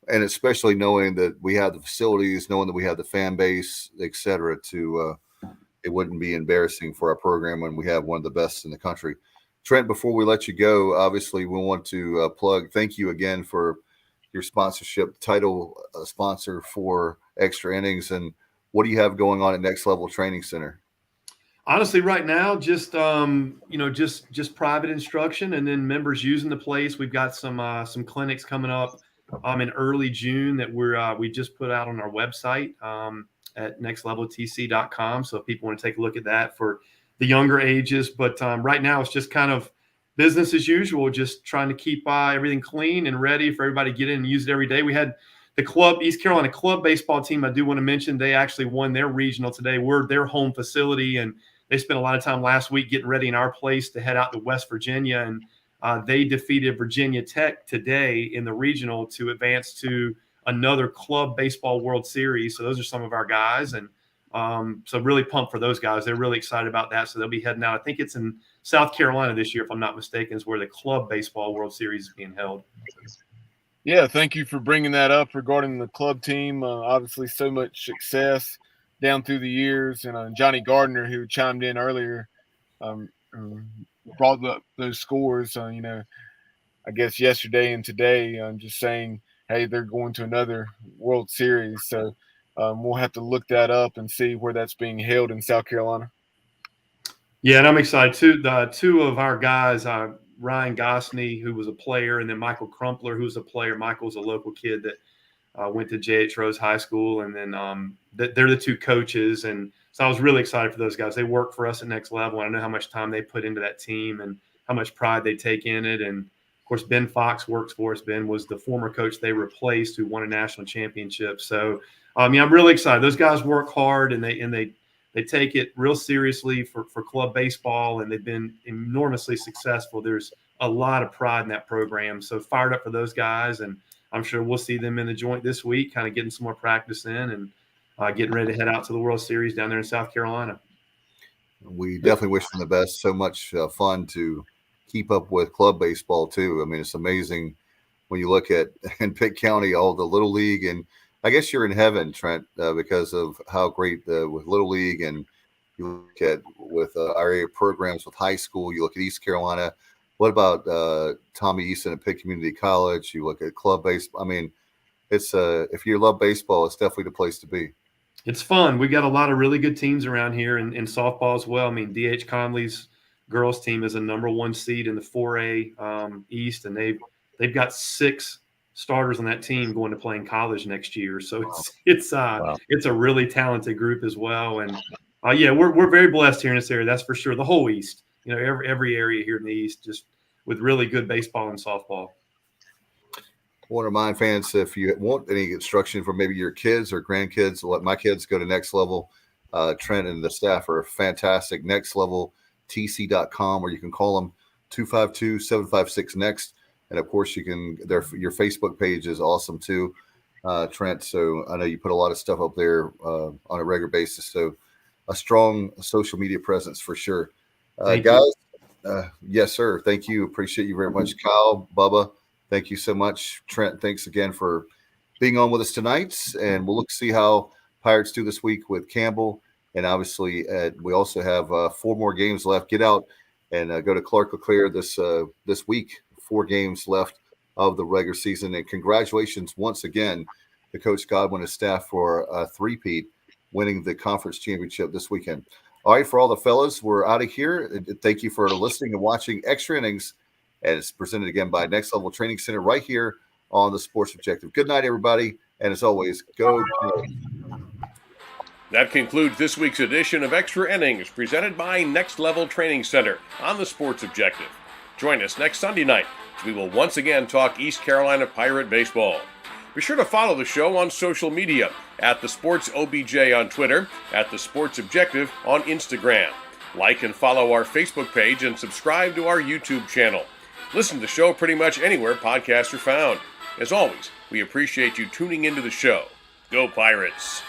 [SPEAKER 2] and especially knowing that we have the facilities, knowing that we have the fan base, et cetera, it wouldn't be embarrassing for our program when we have one of the best in the country. Trent, before we let you go, obviously we want to plug. Thank you again for your sponsorship, title sponsor for Extra Innings, and what do you have going on at Next Level Training Center?
[SPEAKER 5] Honestly, right now, just just private instruction, and then members using the place. We've got some clinics coming up in early June that we just put out on our website at nextleveltc.com. So if people want to take a look at that for the younger ages, but right now it's just kind of business as usual, just trying to keep everything clean and ready for everybody to get in and use it every day. We had the club, East Carolina club baseball team. I do want to mention they actually won their regional today. We're their home facility, and they spent a lot of time last week getting ready in our place to head out to West Virginia, and they defeated Virginia Tech today in the regional to advance to another club baseball World Series. So those are some of our guys, and so really pumped for those guys. They're really excited about that. So they'll be heading out. I think it's in South Carolina this year, if I'm not mistaken, is where the club baseball World Series is being held.
[SPEAKER 4] Yeah, thank you for bringing that up regarding the club team. Obviously, so much success down through the years. And Johnny Gardner, who chimed in earlier, brought up those scores, I guess yesterday and today. I'm just saying, hey, they're going to another World Series. So we'll have to look that up and see where that's being held in South Carolina.
[SPEAKER 5] Yeah, and I'm excited too. The two of our guys, Ryan Gosney, who was a player, and then Michael Crumpler, who's a player. Michael's a local kid that went to J.H. Rose High School, and then they're the two coaches. And so I was really excited for those guys. They work for us at Next Level. I know how much time they put into that team and how much pride they take in it. And, of course, Ben Fox works for us. Ben was the former coach they replaced who won a national championship. So, I'm really excited. Those guys work hard, and they take it real seriously for club baseball, and they've been enormously successful. There's a lot of pride in that program. So fired up for those guys, and I'm sure we'll see them in the joint this week, kind of getting some more practice in and getting ready to head out to the World Series down there in South Carolina.
[SPEAKER 2] We definitely wish them the best. So much fun to keep up with club baseball too. I mean, it's amazing when you look at in Pitt County, all the Little League, and I guess you're in heaven, Trent, because of how great with Little League, and you look at with our area programs with high school. You look at East Carolina. What about Tommy Easton at Pitt Community College? You look at club baseball. I mean, it's if you love baseball, it's definitely the place to be.
[SPEAKER 5] It's fun. We got a lot of really good teams around here in softball as well. I mean, D.H. Conley's girls team is a number 1 seed in the 4A East, and they've got 6 starters on that team going to play in college next year. So it's a really talented group as well. And yeah, we're very blessed here in this area. That's for sure. The whole East, every area here in the East, just with really good baseball and softball.
[SPEAKER 2] I want to remind fans, if you want any instruction for maybe your kids or grandkids, let my kids go to Next Level. Trent and the staff are fantastic. nextleveltc.com, or you can call them 252-756-NEXT. And of course, you can. Your Facebook page is awesome too, Trent. So I know you put a lot of stuff up there on a regular basis. So a strong social media presence for sure, guys. Yes, sir. Thank you. Appreciate you very much, Kyle, Bubba. Thank you so much, Trent. Thanks again for being on with us tonight. And we'll look to see how Pirates do this week with Campbell. And obviously, we also have 4 more games left. Get out and go to Clark LeClaire this week. 4 games left of the regular season. And congratulations once again to Coach Godwin and his staff for a three-peat, winning the conference championship this weekend. All right, for all the fellas, we're out of here. Thank you for listening and watching Extra Innings. And it's presented again by Next Level Training Center right here on the Sports Objective. Good night, everybody. And as always, go play.
[SPEAKER 1] That concludes this week's edition of Extra Innings, presented by Next Level Training Center on the Sports Objective. Join us next Sunday night as we will once again talk East Carolina Pirate baseball. Be sure to follow the show on social media at The Sports OBJ on Twitter, at The Sports Objective on Instagram. Like and follow our Facebook page and subscribe to our YouTube channel. Listen to the show pretty much anywhere podcasts are found. As always, we appreciate you tuning into the show. Go Pirates!